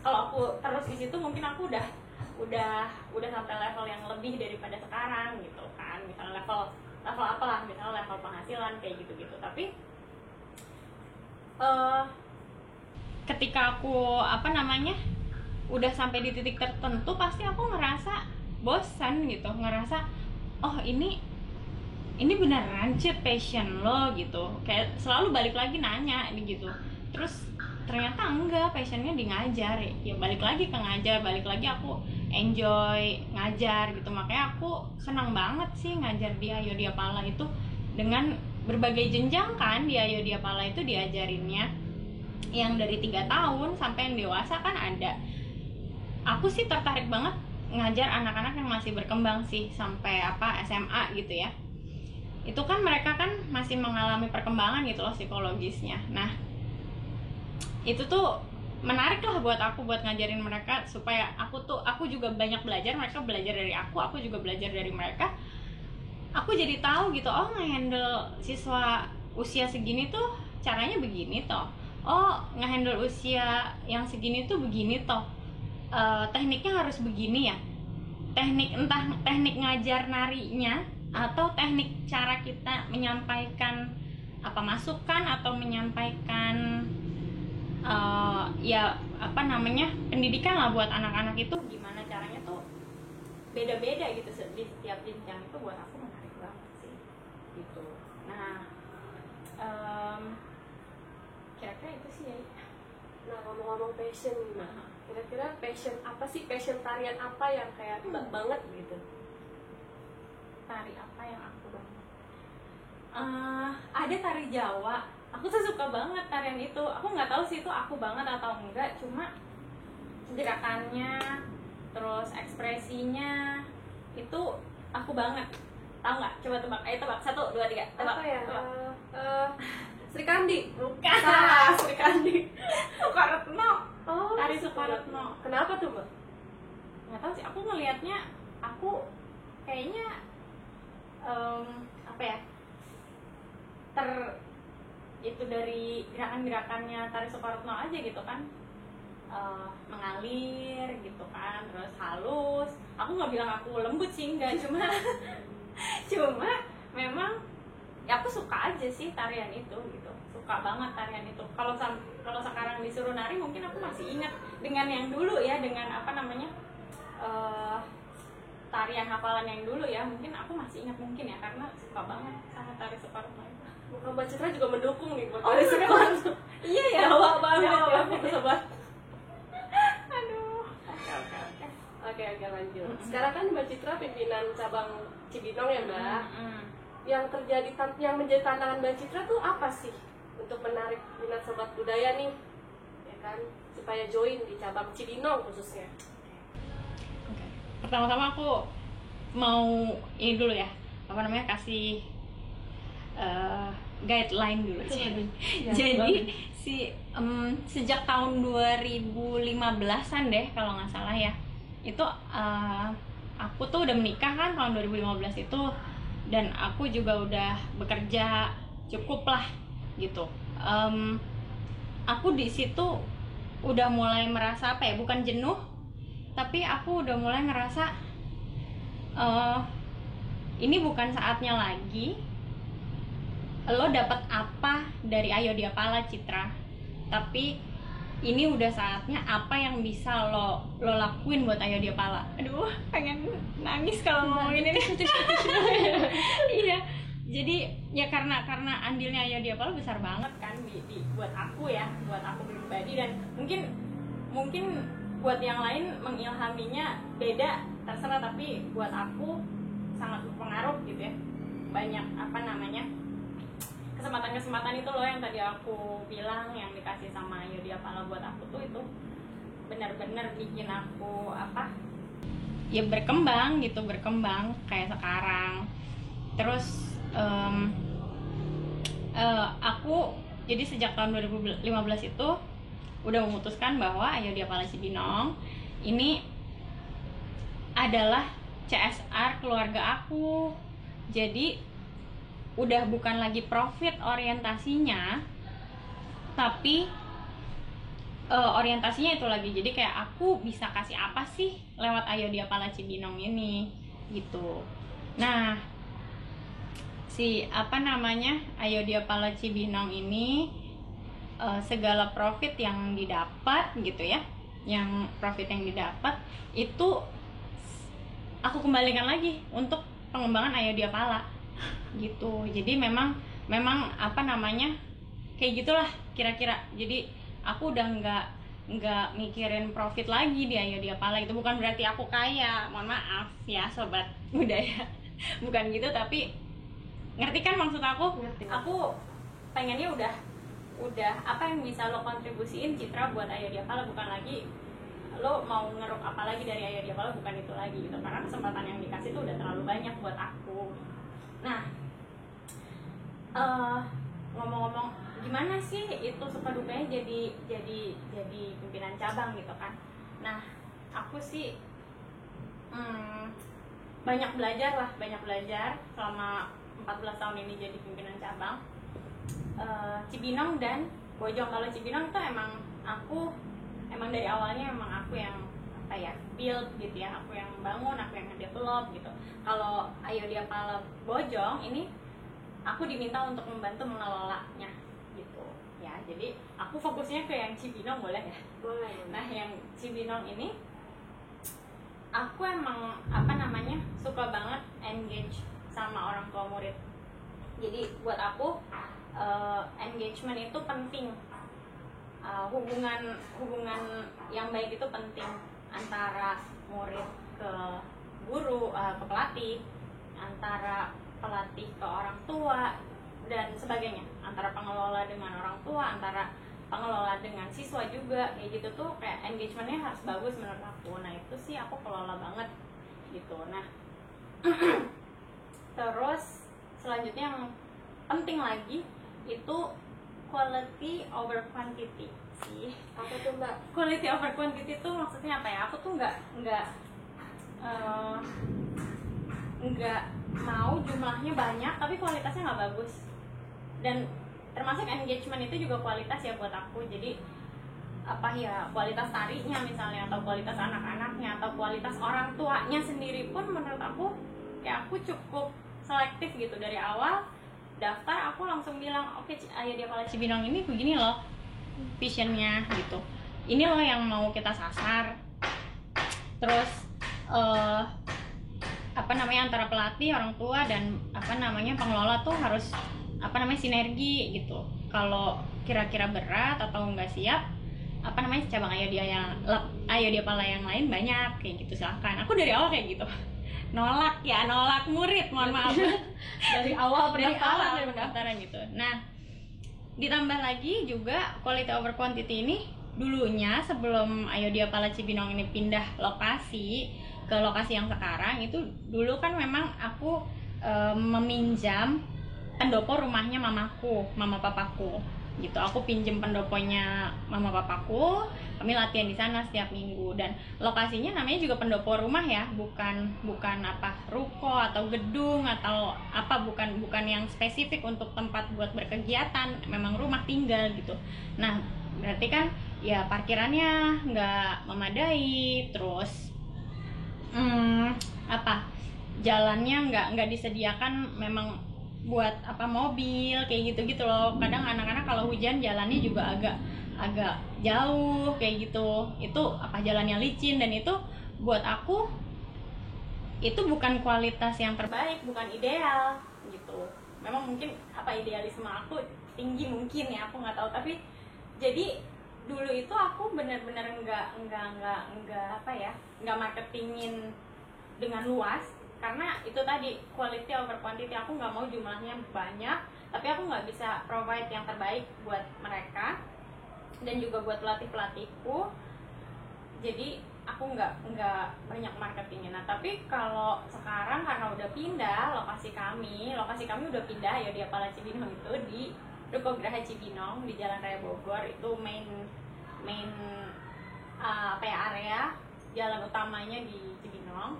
Speaker 2: kalau aku terus di situ mungkin aku udah sampai level yang lebih daripada sekarang gitu kan, misalnya level apalah, misalnya level penghasilan kayak gitu. Tapi ketika aku apa namanya udah sampai di titik tertentu, pasti aku ngerasa bosan gitu, ngerasa oh ini beneran sih passion lo gitu, kayak selalu balik lagi nanya gitu. Terus ternyata enggak, passionnya di ngajar ya, balik lagi ke ngajar, balik lagi aku enjoy ngajar gitu. Makanya aku senang banget sih ngajar di Ayo Dia Pala itu, dengan berbagai jenjang kan. Di Ayo Dia Pala itu diajarinnya yang dari 3 tahun sampai yang dewasa kan ada. Aku sih tertarik banget ngajar anak-anak yang masih berkembang sih, sampai SMA gitu ya. Itu kan mereka kan masih mengalami perkembangan gitu loh psikologisnya. Nah itu tuh menarik lah buat aku, buat ngajarin mereka, supaya aku juga banyak belajar, mereka belajar dari aku juga belajar dari mereka. Aku jadi tahu gitu, oh ngehandle siswa usia segini tuh caranya begini toh, oh ngehandle usia yang segini tuh begini toh, tekniknya harus begini ya. Entah teknik ngajar narinya atau teknik cara kita menyampaikan apa masukan atau menyampaikan ya apa namanya pendidikan lah buat anak-anak itu, gimana caranya tuh beda-beda gitu di setiap jenjang. Itu buat aku menarik banget sih gitu. Nah kira-kira itu sih ya.
Speaker 1: Nah ngomong-ngomong passion nih Mbak, kira-kira passion apa sih, passion tarian apa yang kayak Mbak banget gitu?
Speaker 2: Tari apa yang aku banget? Ada tari Jawa. Aku tuh suka banget tarian itu. Aku nggak tahu sih itu aku banget atau enggak, cuma gerakannya, terus ekspresinya itu aku banget. Tahu nggak? Coba tebak. Ayo tebak. 1, 2, 3. Tebak.
Speaker 1: Apa ya?
Speaker 2: Tebak.
Speaker 1: Sri Kandi.
Speaker 2: Bukan.
Speaker 1: Salah, Sri Kandi.
Speaker 2: Soekarno.
Speaker 1: Oh,
Speaker 2: Tari Soekarno.
Speaker 1: Kenapa tuh Mbak?
Speaker 2: Nggak tahu sih. Aku ngelihatnya, aku kayaknya apa ya? Itu dari gerakan-gerakannya tari Soekarno aja gitu kan, mengalir gitu kan, terus halus. Aku nggak bilang aku lembut sih, enggak, cuma memang ya aku suka aja sih tarian itu gitu, suka banget tarian itu. Kalau sekarang disuruh nari mungkin aku masih ingat dengan yang dulu ya, dengan apa namanya tarian hafalan yang dulu ya, mungkin aku masih ingat mungkin ya, karena suka banget sama tari Soekarno itu.
Speaker 1: Mbak Citra juga mendukung nih buat
Speaker 2: Oh,
Speaker 1: tari Soekarno.
Speaker 2: Iya ya,
Speaker 1: Jawa banget
Speaker 2: Jawa
Speaker 1: ya
Speaker 2: banget.
Speaker 1: sobat.
Speaker 2: Aduh.
Speaker 1: Oke lanjut. Sekarang kan Mbak Citra pimpinan cabang Cibinong ya Mbak. Yang menjadi tantangan Mbak Citra tuh apa sih untuk menarik minat sobat budaya nih, ya kan, supaya join di cabang Cibinong khususnya?
Speaker 2: Pertama-tama aku mau ini dulu ya, apa namanya, kasih guideline dulu. Jadi sejak tahun 2015an deh kalau nggak salah ya, itu aku tuh udah menikah kan tahun 2015 itu, dan aku juga udah bekerja cukup lah gitu. Aku di situ udah mulai merasa apa ya, bukan jenuh, tapi aku udah mulai ngerasa ini bukan saatnya lagi lo dapat apa dari Ayo Dia Pala Citra, tapi ini udah saatnya apa yang bisa lo lakuin buat Ayo Dia Pala. Aduh, pengen nangis kalau ngomongin ini. Iya, jadi ya karena andilnya Ayo Dia Pala besar banget kan di buat aku ya, buat aku pribadi, dan mungkin buat yang lain mengilhaminya beda, terserah, tapi buat aku sangat berpengaruh gitu ya. Banyak apa namanya, kesempatan-kesempatan itu loh yang tadi aku bilang, yang dikasih sama Ayo Dia Pala buat aku tuh, itu benar-benar bikin aku apa ya, berkembang kayak sekarang. Terus aku Jadi sejak tahun 2015 itu udah memutuskan bahwa Ayo Dia Pala Cibinong ini adalah CSR keluarga aku. Jadi udah bukan lagi profit orientasinya, tapi orientasinya itu lagi. Jadi kayak aku bisa kasih apa sih lewat Ayo Dia Pala Cibinong ini gitu. Nah, si Ayo Dia Pala Cibinong ini segala profit yang didapat gitu ya, yang profit yang didapat itu aku kembalikan lagi untuk pengembangan Ayo Dia Pala gitu. Jadi memang kayak gitulah kira-kira. Jadi aku udah nggak mikirin profit lagi di Ayo Dia Pala. Itu bukan berarti aku kaya, mohon maaf ya sobat budaya. Bukan gitu, tapi ngerti kan maksud aku?
Speaker 1: Ngerti.
Speaker 2: Aku pengennya udah apa yang bisa lo kontribusiin Citra buat Ayo Dia Pala, bukan lagi lo mau ngeruk apa lagi dari Ayo Dia Pala, bukan itu lagi gitu. Karena kesempatan yang dikasih tuh udah terlalu banyak buat aku. Nah, ngomong-ngomong gimana sih itu suka dukanya jadi pimpinan cabang gitu kan. Nah, aku sih banyak belajar selama 14 tahun ini jadi pimpinan cabang Cibinong dan Bojong. Kalau Cibinong itu emang dari awalnya aku yang build gitu ya, aku yang bangun, aku yang develop gitu. Kalau Ayo Dia Pala Bojong ini aku diminta untuk membantu mengelolanya gitu ya. Jadi aku fokusnya ke yang Cibinong, boleh ya?
Speaker 1: Boleh.
Speaker 2: Nah, yang Cibinong ini aku emang suka banget engage sama orang tua murid. Jadi buat aku engagement itu penting. Hubungan yang baik itu penting antara murid ke guru, ke pelatih, antara pelatih ke orang tua dan sebagainya, antara pengelola dengan orang tua, antara pengelola dengan siswa juga, kayak gitu tuh kayak engagementnya harus bagus menurut aku. Nah, itu sih aku kelola banget gitu. Nah, terus selanjutnya yang penting lagi itu quality over quantity sih.
Speaker 1: Apa tuh Mbak?
Speaker 2: Quality over quantity tuh maksudnya apa ya? Aku tuh nggak mau jumlahnya banyak tapi kualitasnya nggak bagus. Dan termasuk engagement itu juga kualitas ya buat aku. Jadi kualitas tarinya misalnya, atau kualitas anak-anaknya, atau kualitas orang tuanya sendiri pun menurut aku kayak aku cukup selektif gitu. Dari awal daftar aku langsung bilang, oke, Ayo Dia Pala Cibinong ini begini loh visionnya gitu, ini loh yang mau kita sasar. Terus antara pelatih, orang tua, dan pengelola tuh harus sinergi gitu. Kalau kira-kira berat atau nggak siap, cabang Ayo Dia Pala yang lain banyak kayak gitu, silahkan. Aku dari awal kayak gitu, nolak murid, mohon maaf.
Speaker 1: dari awal
Speaker 2: pendaftaran gitu. Nah, ditambah lagi juga quality over quantity ini dulunya sebelum Ayo Dia Pala Cibinong ini pindah lokasi ke lokasi yang sekarang, itu dulu kan memang aku meminjam pendopo rumahnya mama papaku gitu. Aku pinjem pendoponya mama papaku, kami latihan di sana setiap minggu. Dan lokasinya namanya juga pendopo rumah ya, bukan ruko atau gedung atau bukan yang spesifik untuk tempat buat berkegiatan, memang rumah tinggal gitu. Nah, berarti kan ya parkirannya nggak memadai, terus jalannya nggak disediakan memang buat mobil kayak gitu loh. Kadang anak-anak kalau hujan jalannya juga agak jauh kayak gitu, itu jalannya licin. Dan itu buat aku itu bukan kualitas yang terbaik, bukan ideal gitu. Memang mungkin idealisme aku tinggi mungkin ya, aku nggak tahu. Tapi jadi dulu itu aku benar-benar nggak marketingin dengan luas, karena itu tadi quality over quantity. Aku nggak mau jumlahnya banyak tapi aku nggak bisa provide yang terbaik buat mereka dan juga buat pelatihku. Jadi aku nggak banyak marketingnya. Nah, tapi kalau sekarang karena udah pindah lokasi kami udah pindah ya Dia Pala Cibinong itu di Ruko Graha Cibinong di Jalan Raya Bogor. Itu main apa ya, area jalan utamanya di Cibinong.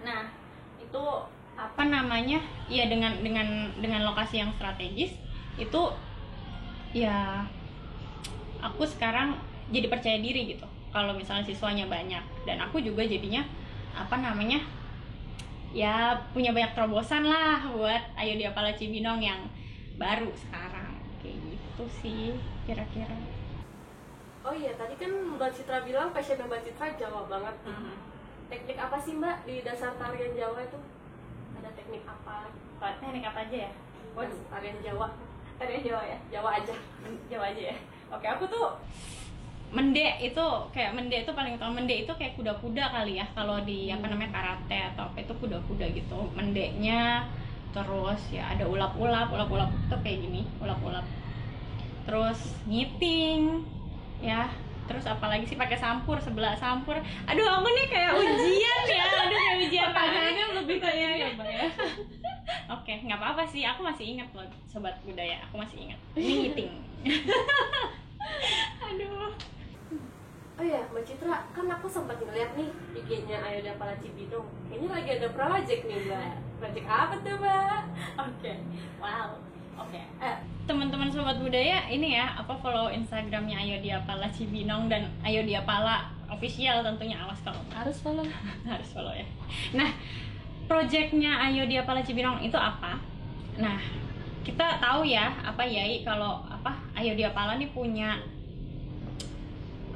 Speaker 2: Nah, itu apa namanya? Ya dengan lokasi yang strategis itu ya aku sekarang jadi percaya diri gitu. Kalau misalnya siswanya banyak dan aku juga jadinya apa namanya? Ya punya banyak terobosan lah buat Ayo Diapala Cibinong yang baru sekarang. Kayak gitu sih kira-kira.
Speaker 1: Oh iya, tadi kan Mbak Citra bilang passion Mbak Citra Jawa banget. Teknik apa sih Mbak di dasar tarian Jawa itu? Ada teknik apa?
Speaker 2: Teknik apa aja ya?
Speaker 1: Waduh, tarian Jawa.
Speaker 2: Tarian Jawa ya?
Speaker 1: Jawa aja.
Speaker 2: Jawa aja ya? Oke, aku tuh mende itu paling utama. Mende itu kayak kuda-kuda kali ya, kalau di apa namanya karate atau apa itu kuda-kuda gitu mendenya. Terus ya ada ulap-ulap tuh kayak gini, ulap-ulap. Terus ngiting ya, terus apalagi sih, pakai sampur, sebelah sampur. Aduh, aku nih kayak ujian ya, kayak ujian.
Speaker 1: Pertanyaannya lebih ke ini ya Mbak ya.
Speaker 2: Oke, nggak apa-apa sih, aku masih ingat loh sobat budaya, aku masih ingat. Ini ngiting. Aduh.
Speaker 1: Oh iya, Mbak Citra, kan aku sempat ngeliat nih IG-nya Ayo Diapala Cibinong. Kayaknya lagi ada project nih Mbak. Project apa tuh Mbak?
Speaker 2: Oke, wow. Oke, teman-teman sobat budaya, ini ya, follow Instagramnya Ayo Diapala Cibinong dan Ayo Diapala official tentunya. Awas kalau
Speaker 1: Harus follow.
Speaker 2: harus follow ya. Nah, projectnya Ayo Diapala Cibinong itu apa? Nah, kita tahu ya, Yai, kalau Ayo Diapala nih punya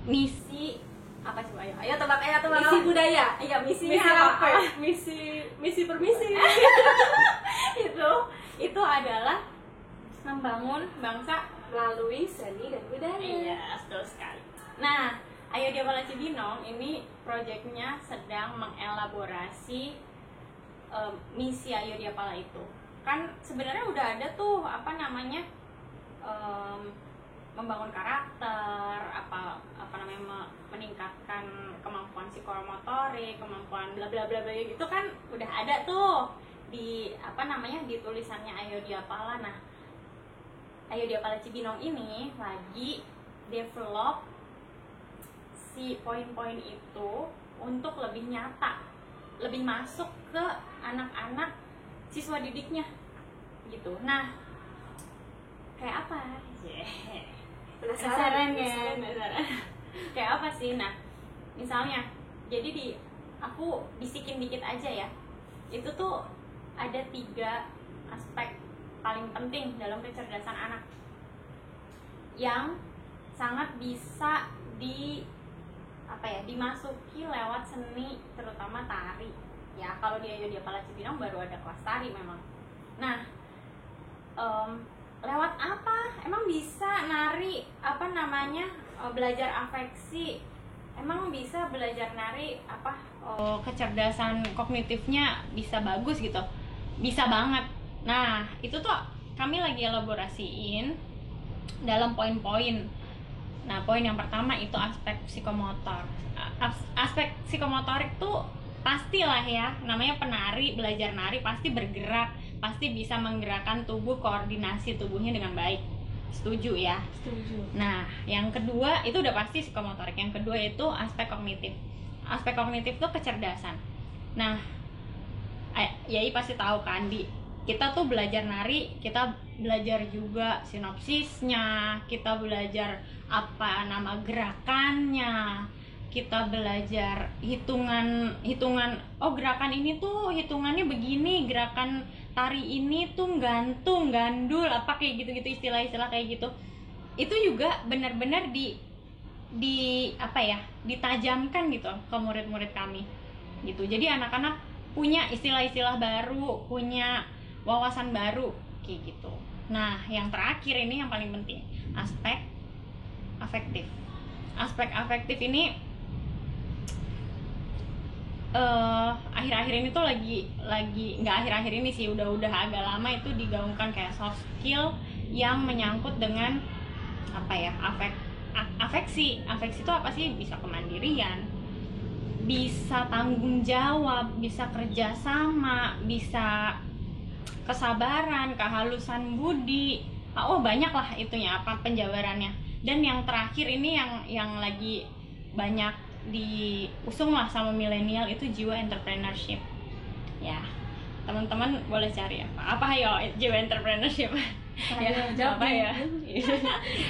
Speaker 2: misi apa coba? Ayo tebak.
Speaker 1: Misi budaya.
Speaker 2: Iya, misinya
Speaker 1: Misi
Speaker 2: apa?
Speaker 1: apa? Misi permisi.
Speaker 2: itu adalah membangun bangsa
Speaker 1: Melalui seni dan budaya.
Speaker 2: Iya, betul sekali. Nah, Ayo Diapala Cibinong ini proyeknya sedang mengelaborasi misi Ayo Diapala itu. Kan sebenarnya udah ada tuh membangun karakter, meningkatkan kemampuan psikomotorik, kemampuan bla bla bla gitu kan udah ada tuh di di tulisannya Ayo Diapala. Nah, Ayo Diapala Cibinong ini lagi develop si poin-poin itu untuk lebih nyata, lebih masuk ke anak-anak siswa didiknya gitu. Nah, kayak apa? Penasaran kan? Kayak apa sih? Nah, misalnya, jadi aku bisikin dikit aja ya. Itu tuh ada 3 aspek paling penting dalam kecerdasan anak yang sangat bisa dimasuki lewat seni, terutama tari. Ya, kalau di Ayo Diapala Cibinong baru ada kelas tari memang. Nah, lewat apa? Emang bisa nari belajar afeksi? Emang bisa belajar nari kecerdasan kognitifnya bisa bagus gitu? Bisa banget. Nah, itu tuh kami lagi elaborasiin dalam poin-poin. Nah, poin yang pertama itu aspek psikomotor. Aspek psikomotorik tuh pastilah ya, namanya penari, belajar nari pasti bergerak, pasti bisa menggerakkan tubuh, koordinasi tubuhnya dengan baik. Setuju ya?
Speaker 1: Setuju.
Speaker 2: Nah, yang kedua itu udah pasti psikomotorik. Yang kedua itu aspek kognitif. Aspek kognitif tuh kecerdasan. Nah, Yai pasti tahu kan, kita tuh belajar nari, kita belajar juga sinopsisnya, kita belajar gerakannya, kita belajar hitungan gerakan ini tuh hitungannya begini, gerakan tari ini tuh gantung, gandul, kayak gitu-gitu, istilah-istilah kayak gitu. Itu juga benar-benar ditajamkan gitu ke murid-murid kami gitu. Jadi anak-anak punya istilah-istilah baru, punya wawasan baru kayak gitu. Nah, yang terakhir ini yang paling penting, aspek afektif. Aspek afektif ini akhir-akhir ini tuh lagi nggak akhir-akhir ini sih, udah agak lama itu digaungkan kayak soft skill yang menyangkut dengan afeksi itu apa sih? Bisa kemandirian, bisa tanggung jawab, bisa kerjasama, bisa kesabaran, kehalusan budi, oh banyak lah itunya apa penjabarannya. Dan yang terakhir ini yang lagi banyak diusung lah sama milenial itu jiwa entrepreneurship ya. Teman-teman boleh cari apa yo jiwa entrepreneurship ya, apa ya.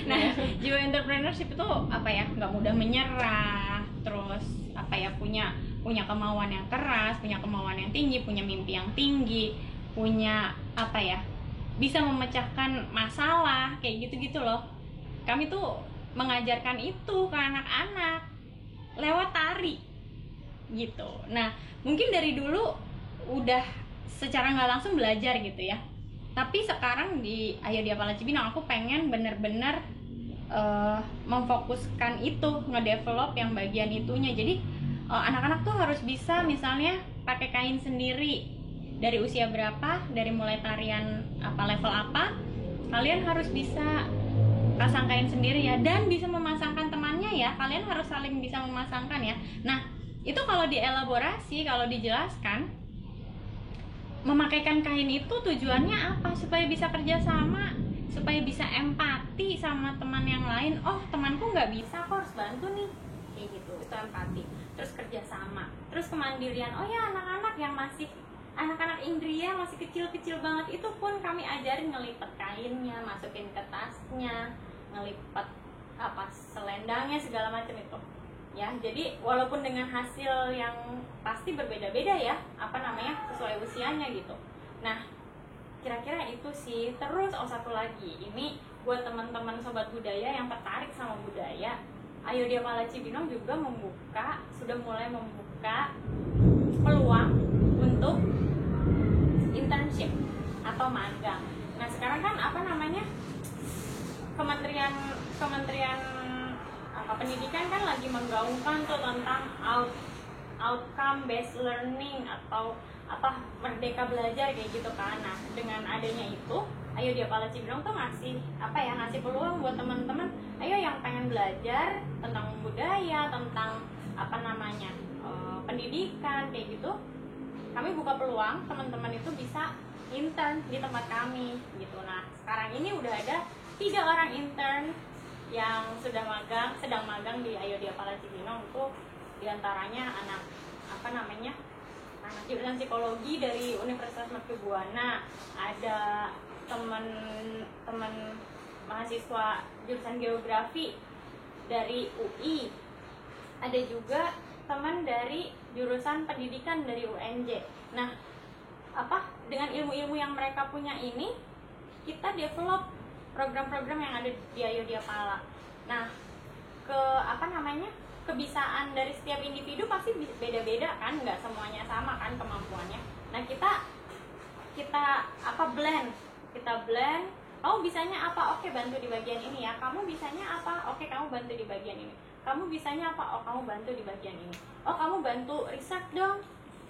Speaker 2: Nah, jiwa entrepreneurship itu apa ya, nggak mudah menyerah, terus apa ya, punya kemauan yang keras, punya kemauan yang tinggi, punya mimpi yang tinggi, punya apa ya, bisa memecahkan masalah kayak gitu-gitu loh. Kami tuh mengajarkan itu ke anak-anak lewat tari gitu. Nah, mungkin dari dulu udah secara nggak langsung belajar gitu ya, tapi sekarang di Ayo Diapala Cibinong aku pengen bener-bener memfokuskan itu, ngedevelop yang bagian itunya. Jadi anak-anak tuh harus bisa misalnya pakai kain sendiri dari usia berapa, dari mulai tarian apa level apa, kalian harus bisa pasang kain sendiri ya, dan bisa memasangkan temannya ya, kalian harus saling bisa memasangkan ya. Nah itu kalau dielaborasi, kalau dijelaskan, memakaikan kain itu tujuannya apa? Supaya bisa kerjasama, supaya bisa empati sama teman yang lain. Oh temanku nggak bisa, aku harus bantu nih, kayak gitu. Itu empati. Terus kerjasama, terus kemandirian. Oh ya, anak-anak yang masih anak-anak Indria masih kecil-kecil banget itu pun kami ajarin ngelipet kainnya, masukin ke tasnya, ngelipet apa selendangnya, segala macam itu ya. Jadi walaupun dengan hasil yang pasti berbeda-beda ya, apa namanya, sesuai usianya gitu. Nah kira-kira itu sih. Terus satu lagi, ini buat teman-teman sobat budaya yang tertarik sama budaya, Ayo Diapala Cibinong juga sudah mulai membuka peluang untuk internship atau magang. Nah sekarang kan apa namanya, Kementerian Pendidikan kan lagi menggaungkan tuh tentang outcome based learning atau apa, merdeka belajar kayak gitu kan. Nah dengan adanya itu, Ayo Diapala Cibinong tuh ngasih peluang buat teman-teman, ayo yang pengen belajar tentang budaya, tentang apa namanya pendidikan kayak gitu, kami buka peluang teman-teman itu bisa intern di tempat kami gitu. Nah sekarang ini udah ada 3 orang intern yang sedang magang di Ayo Diapala Cibinong. Itu diantaranya anak jurusan psikologi dari Universitas Mercubuana, ada teman mahasiswa jurusan geografi dari UI, ada juga teman dari jurusan pendidikan dari UNJ. Nah, dengan ilmu-ilmu yang mereka punya ini, kita develop program-program yang ada di Ayo Diapala. Nah, kebisaan dari setiap individu pasti beda-beda kan, nggak semuanya sama kan kemampuannya. Nah, kita blend. Kamu bisanya apa? Oke, bantu di bagian ini ya. Kamu bisanya apa? Oke, kamu bantu di bagian ini. Kamu bisanya apa? Oh, kamu bantu di bagian ini. Oh, kamu bantu riset dong.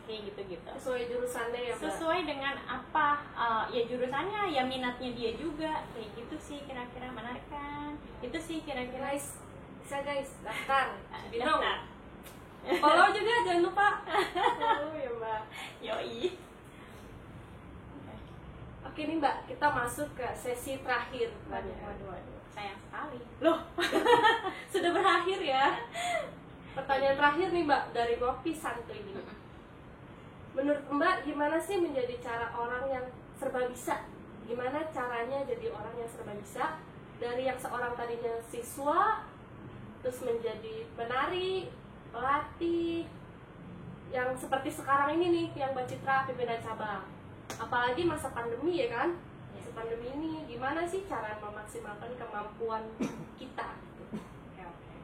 Speaker 2: Kayak gitu-gitu.
Speaker 1: Sesuai jurusannya ya, Mbak?
Speaker 2: Sesuai dengan apa, ya jurusannya, ya minatnya dia juga. Kayak gitu sih kira-kira, menarik kan? Itu sih kira-kira.
Speaker 1: Bisa guys, daftar.
Speaker 2: Daftar.
Speaker 1: Follow juga, jangan lupa.
Speaker 2: Follow ya Mbak. Yoi.
Speaker 1: Oke nih Mbak, kita masuk ke sesi terakhir.
Speaker 2: Waduh. Sayang sekali.
Speaker 1: Loh, sudah berakhir ya. Pertanyaan terakhir nih Mbak, dari Ngopi Santuy ini. Menurut Mbak, gimana sih menjadi cara orang yang serba bisa? Gimana caranya jadi orang yang serba bisa? Dari yang seorang tadinya siswa, terus menjadi penari, pelatih, yang seperti sekarang ini nih, yang Mbak Citra pimpinan cabang. Apalagi masa pandemi ya kan? Masa pandemi ini, gimana sih cara memaksimalkan kemampuan kita?
Speaker 2: Oke.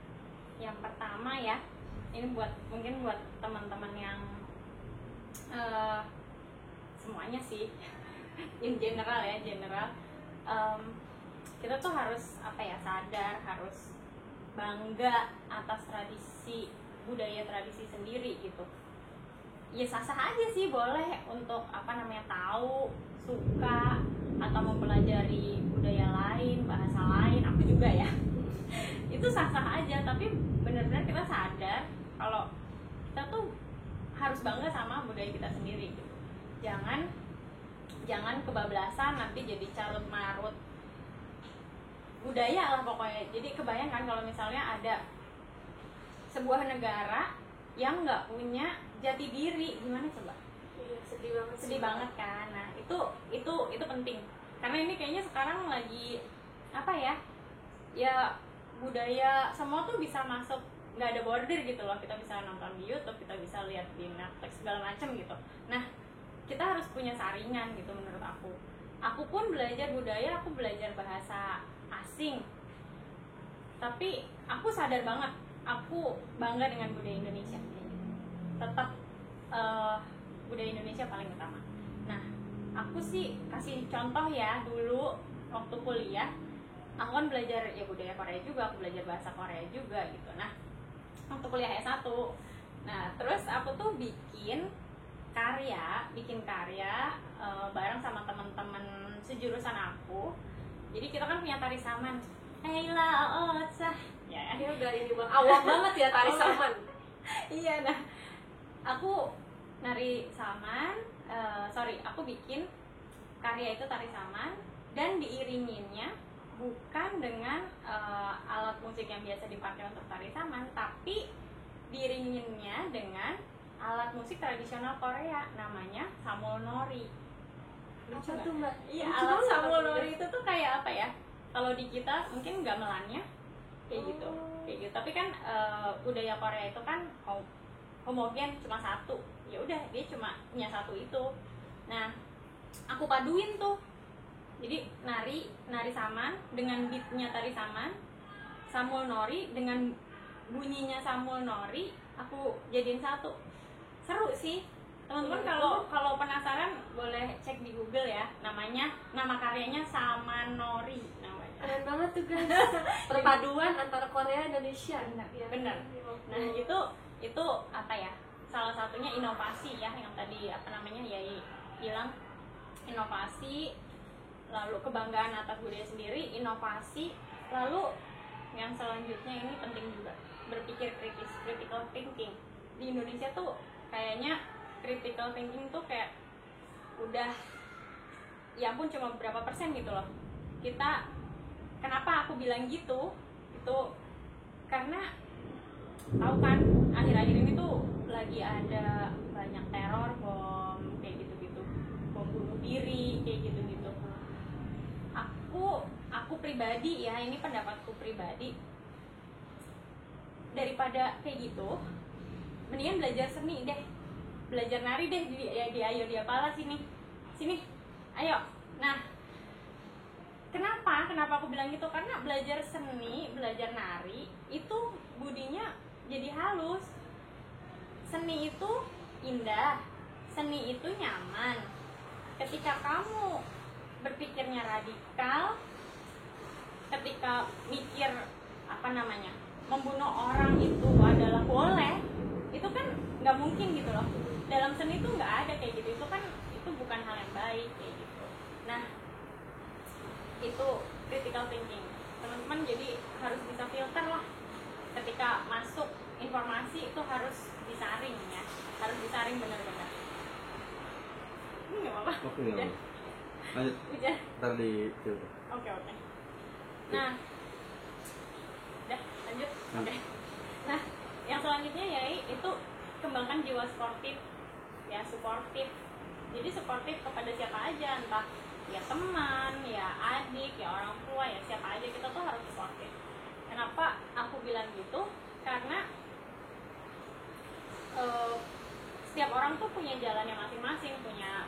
Speaker 2: Yang pertama ya, ini mungkin buat teman-teman yang semuanya sih, in general ya, kita tuh harus sadar, harus bangga atas budaya tradisi sendiri gitu. Ya sah-sah aja sih, boleh untuk tahu, suka, atau mempelajari budaya lain, bahasa lain, aku juga ya. Itu sah-sah aja, tapi benar-benar kita sadar kalau kita tuh harus bangga sama budaya kita sendiri gitu. Jangan kebablasan nanti jadi carut marut budaya lah pokoknya. Jadi kebayangkan kalau misalnya ada sebuah negara yang nggak punya jati diri, gimana coba?
Speaker 1: Iya,
Speaker 2: Sedih banget kan. Nah itu penting karena ini kayaknya sekarang lagi apa ya, ya budaya semua tuh bisa masuk, nggak ada border gitu loh. Kita bisa nonton di YouTube, kita bisa lihat di Netflix segala macam gitu. Nah kita harus punya saringan gitu menurut aku pun belajar budaya, aku belajar bahasa asing, tapi aku sadar banget aku bangga dengan budaya Indonesia. Tetap budaya Indonesia paling utama. Nah aku sih kasih contoh ya, dulu waktu kuliah aku kan belajar ya budaya Korea juga, aku belajar bahasa Korea juga gitu. Nah waktu kuliah S1, nah terus aku tuh bikin karya bareng sama teman-teman sejurusan aku. Jadi kita kan punya tari saman. Heila Otsah. Ya,
Speaker 1: Ini udah ini bang, awam banget ya tari saman.
Speaker 2: Iya, nah aku nari saman, aku bikin karya itu tari saman dan diiringinnya bukan dengan alat musik yang biasa dipakai untuk tari saman, tapi diiringinnya dengan alat musik tradisional Korea namanya samulnori.
Speaker 1: Lucu tuh mbak.
Speaker 2: Iya,
Speaker 1: Lucu
Speaker 2: alat
Speaker 1: banget
Speaker 2: samulnori itu tuh kayak apa ya? Kalau di kita mungkin gamelannya kayak gitu, kayak gitu. Tapi kan budaya Korea itu kan homogen, cuma satu. Ya udah, dia cuma punya satu itu. Nah, aku paduin tuh. Jadi nari saman dengan beatnya tari saman, samulnori dengan bunyinya samulnori, aku jadiin satu. Seru sih. Teman-teman kalau penasaran boleh cek di Google ya, nama karyanya Samanori namanya.
Speaker 1: Keren banget tuh guys. Perpaduan antara Korea dan Indonesia.
Speaker 2: Bener. Nah itu apa ya? Salah satunya inovasi ya, yang tadi Yai bilang inovasi, lalu kebanggaan atas budaya sendiri, inovasi, lalu yang selanjutnya ini penting juga, berpikir kritis, critical thinking. Di Indonesia tuh kayaknya critical thinking tuh kayak udah ya ampun cuma berapa persen gitu loh. Kenapa aku bilang gitu? Itu karena tahu kan akhir-akhir ini tuh lagi ada banyak teror, bom kayak gitu-gitu, bom bunuh diri kayak gitu-gitu. Aku pribadi ya, ini pendapatku pribadi, daripada kayak gitu mendingan belajar seni deh, belajar nari deh di Ayo Diapala sini ayo. Nah kenapa aku bilang gitu, karena belajar seni, belajar nari itu budinya jadi halus. Seni itu indah, seni itu nyaman. Ketika kamu berpikirnya radikal, ketika mikir membunuh orang itu adalah boleh, itu kan nggak mungkin gitu loh. Dalam seni itu nggak ada kayak gitu, itu bukan hal yang baik kayak gitu. Nah itu critical thinking, teman-teman. Jadi harus bisa filter lah ketika masuk informasi, itu harus disaring ya, harus disaring benar-benar. Nggak apa-apa.
Speaker 3: Oke, nggak apa-apa. Lanjut.
Speaker 2: Udah.
Speaker 3: Ntar di filter.
Speaker 2: Oke. Nah, udah lanjut. Oke. Nah, yang selanjutnya ya itu kembangkan jiwa sportif, ya suportif. Jadi suportif kepada siapa aja, entah ya teman, ya adik, ya orang tua, ya siapa aja, kita tuh harus suportif. Kenapa aku bilang gitu? Karena setiap orang tuh punya jalannya masing-masing, punya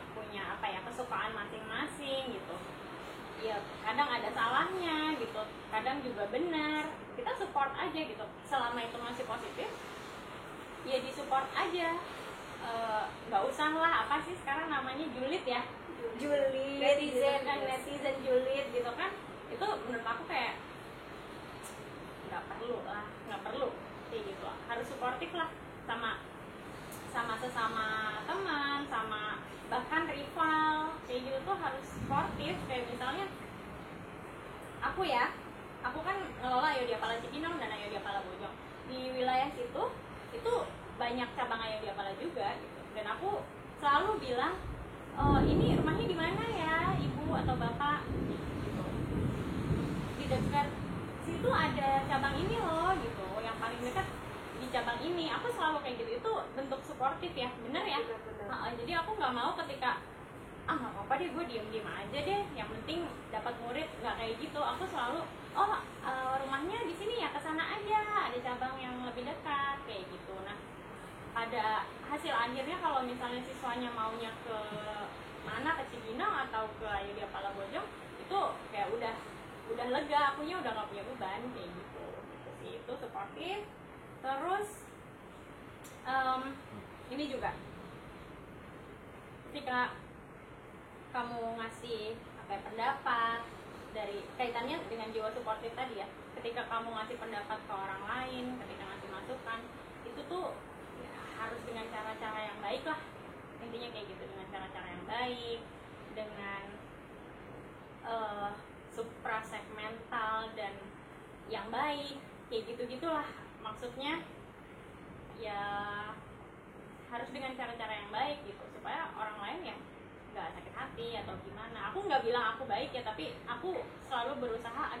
Speaker 2: kesukaan masing-masing gitu. Ya kadang ada salahnya gitu, kadang juga benar. Kita support aja gitu, selama itu masih positif ya disupport aja. Nggak usah lah, apa sih sekarang namanya julid ya, netizen julid gitu kan. Itu menurut aku kayak nggak perlu kayak gitu. Harus suportif lah sama sesama teman, sama bahkan rival kayak gitu tuh harus sportif. Kayak misalnya aku kan ngelola Ayo Diapala Cipinang dan Ayo Diapala Bojong. Di wilayah situ itu banyak cabang Ayo Diapala juga gitu. Dan aku selalu bilang, ini rumahnya di mana ya ibu atau bapak gitu. Di lebih dekat situ ada cabang ini loh gitu, yang paling dekat di cabang ini. Aku selalu kayak gitu, itu bentuk suportif ya, bener ya. Jadi aku nggak mau ketika nggak apa-apa deh, gue diem aja deh, yang penting dapat murid, nggak kayak gitu. Aku selalu rumahnya di sini ya, kesana aja, ada cabang yang lebih dekat kayak gitu. Nah, pada hasil akhirnya kalau misalnya siswanya maunya ke mana, ke Cibinong atau ke Ayodhya Pala Bojong, itu kayak udah lega, akunya udah nggak punya beban kayak gitu sih. Itu supportive. Terus ini juga ketika kamu ngasih pendapat, dari kaitannya dengan jiwa suportif tadi ya, ketika kamu ngasih pendapat ke orang lain, ketika ngasih masukan, itu tuh ya, harus dengan cara-cara yang baik lah, intinya kayak gitu, dengan cara-cara yang baik, dengan suprasegmental dan yang baik, kayak gitu-gitulah maksudnya. Ya harus dengan cara-cara yang baik gitu, supaya orang lain ya nggak sakit hati atau gimana. Aku nggak bilang aku baik ya, tapi aku selalu berusaha,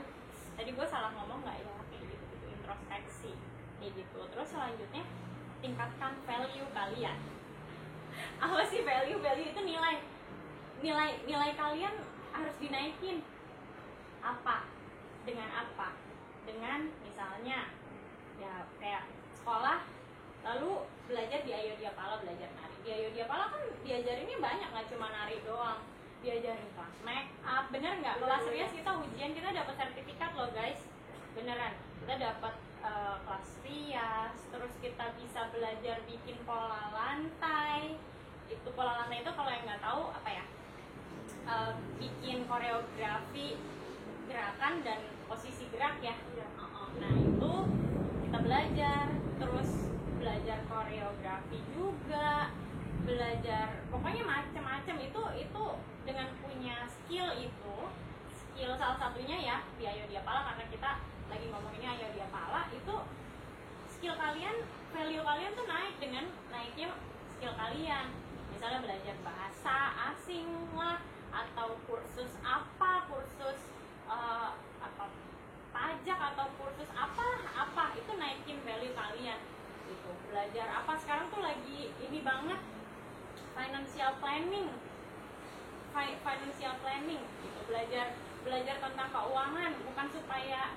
Speaker 2: tadi gue salah ngomong nggak ya, kayak gitu, introspeksi kayak gitu. Terus selanjutnya, tingkatkan value kalian. Apa sih value? Value itu nilai kalian harus dinaikin. Apa? Dengan apa? Dengan misalnya ya kayak sekolah, lalu belajar di Ayodhya Pala, belajar nari. Di Ayodhya Pala kan diajarinnya banyak, nggak cuma nari doang, diajarin kelas make up, bener nggak? Kelas rias kita ujian, kita dapat sertifikat loh guys, beneran. Kita dapat kelas rias, terus kita bisa belajar bikin pola lantai. Itu pola lantai itu kalau yang nggak tahu apa ya, bikin koreografi gerakan dan posisi gerak ya. Nah itu kita belajar, terus belajar koreografi juga, belajar pokoknya macam-macam. Itu dengan punya skill, skill salah satunya ya di Ayodhya Pala, karena kita lagi ngomonginnya Ayodhya Pala, itu skill kalian, value kalian tuh naik dengan naiknya skill kalian. Misalnya belajar bahasa asing lah, atau kursus pajak, atau kursus apa itu naikin value kalian gitu. Belajar apa sekarang tuh lagi ini banget, financial planning gitu. Belajar tentang keuangan, bukan supaya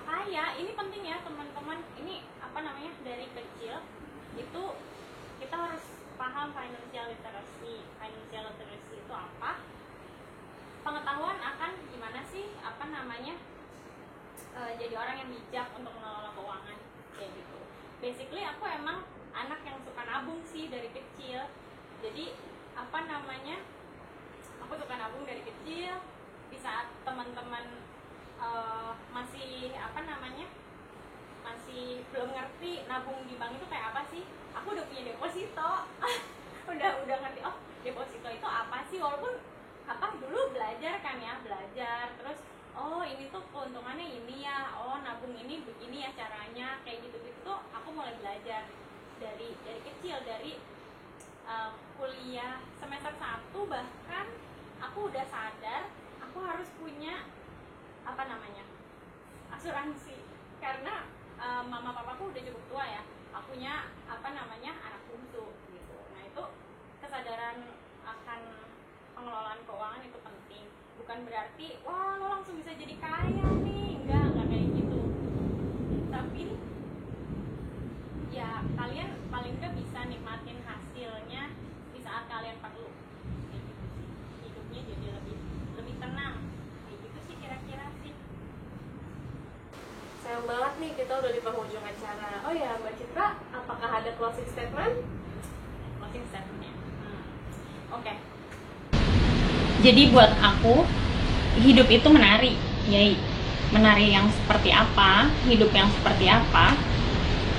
Speaker 2: kaya. Ini penting ya teman-teman, ini dari kecil itu kita harus paham financial literacy itu apa, pengetahuan akan gimana sih jadi orang yang bijak untuk mengelola keuangan kayak gitu. Basically aku emang anak yang suka nabung sih dari kecil. Jadi aku suka nabung dari kecil. Di saat teman-teman masih masih belum ngerti nabung di bank itu kayak apa sih, aku udah punya deposito. udah ngerti deposito itu apa sih, walaupun dulu belajar terus ini tuh keuntungannya ini ya, nabung ini begini ya caranya, kayak gitu tuh aku mulai belajar dari kecil, dari kuliah semester 1 bahkan aku udah sadar aku harus punya asuransi, karena mama papaku udah cukup tua ya, akunya anak bungsu gitu. Nah itu kesadaran akan pengelolaan keuangan itu penting. Bukan berarti wah lo langsung bisa jadi kaya nih, enggak kayak gitu, tapi ya kalian paling nggak bisa nikmatin hasilnya di saat kalian perlu kayak gitu sih. Hidupnya jadi lebih tenang kayak gitu sih kira-kira sih.
Speaker 1: Sayang banget nih kita udah di penghujung acara. Oh ya Mbak Citra, apakah ada closing statement?
Speaker 2: Closing statementnya Oke. Jadi buat aku hidup itu menari, ya menari yang seperti apa, hidup yang seperti apa,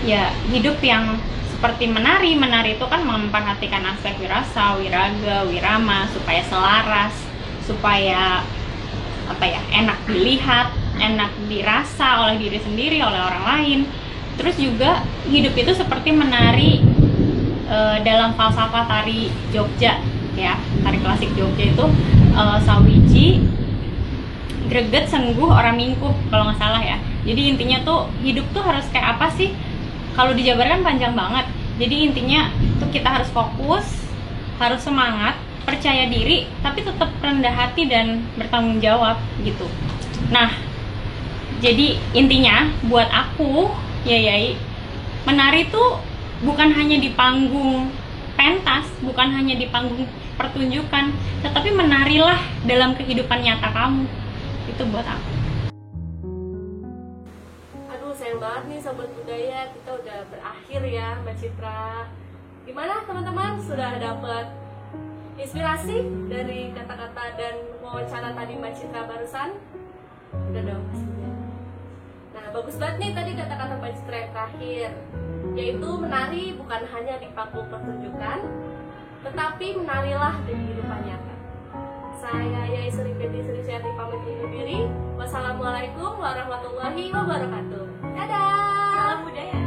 Speaker 2: ya hidup yang seperti menari itu kan memperhatikan aspek wirasa, wiraga, wirama supaya selaras, supaya enak dilihat, enak dirasa oleh diri sendiri, oleh orang lain. Terus juga hidup itu seperti menari dalam falsafah tari Jogja ya, tari klasik Jogja itu Sawiji greget sengguh orang mingkuh kalau nggak salah ya. Jadi intinya tuh hidup tuh harus kayak apa sih? Kalau dijabarkan panjang banget. Jadi intinya tuh kita harus fokus, harus semangat, percaya diri, tapi tetap rendah hati dan bertanggung jawab gitu. Nah, jadi intinya buat aku ya Yai, menari tuh bukan hanya di panggung pentas, bukan hanya di panggung pertunjukan, tetapi menarilah dalam kehidupan nyata kamu. Itu buat aku.
Speaker 1: Aduh, sayang banget nih Sobat Budaya, kita udah berakhir ya Mbak Citra. Gimana teman-teman, sudah dapat inspirasi dari kata-kata dan wawancara tadi Mbak Citra barusan? Udah dong pastinya. Nah, bagus banget nih tadi kata-kata Mbak Citra yang terakhir, yaitu menari bukan hanya di panggung pertunjukan, tetapi menarilah di kehidupan nyata. Saya Yai Sri Fetri Sri pamit undur diri. Wassalamualaikum warahmatullahi wabarakatuh. Dadah.
Speaker 2: Salam budaya.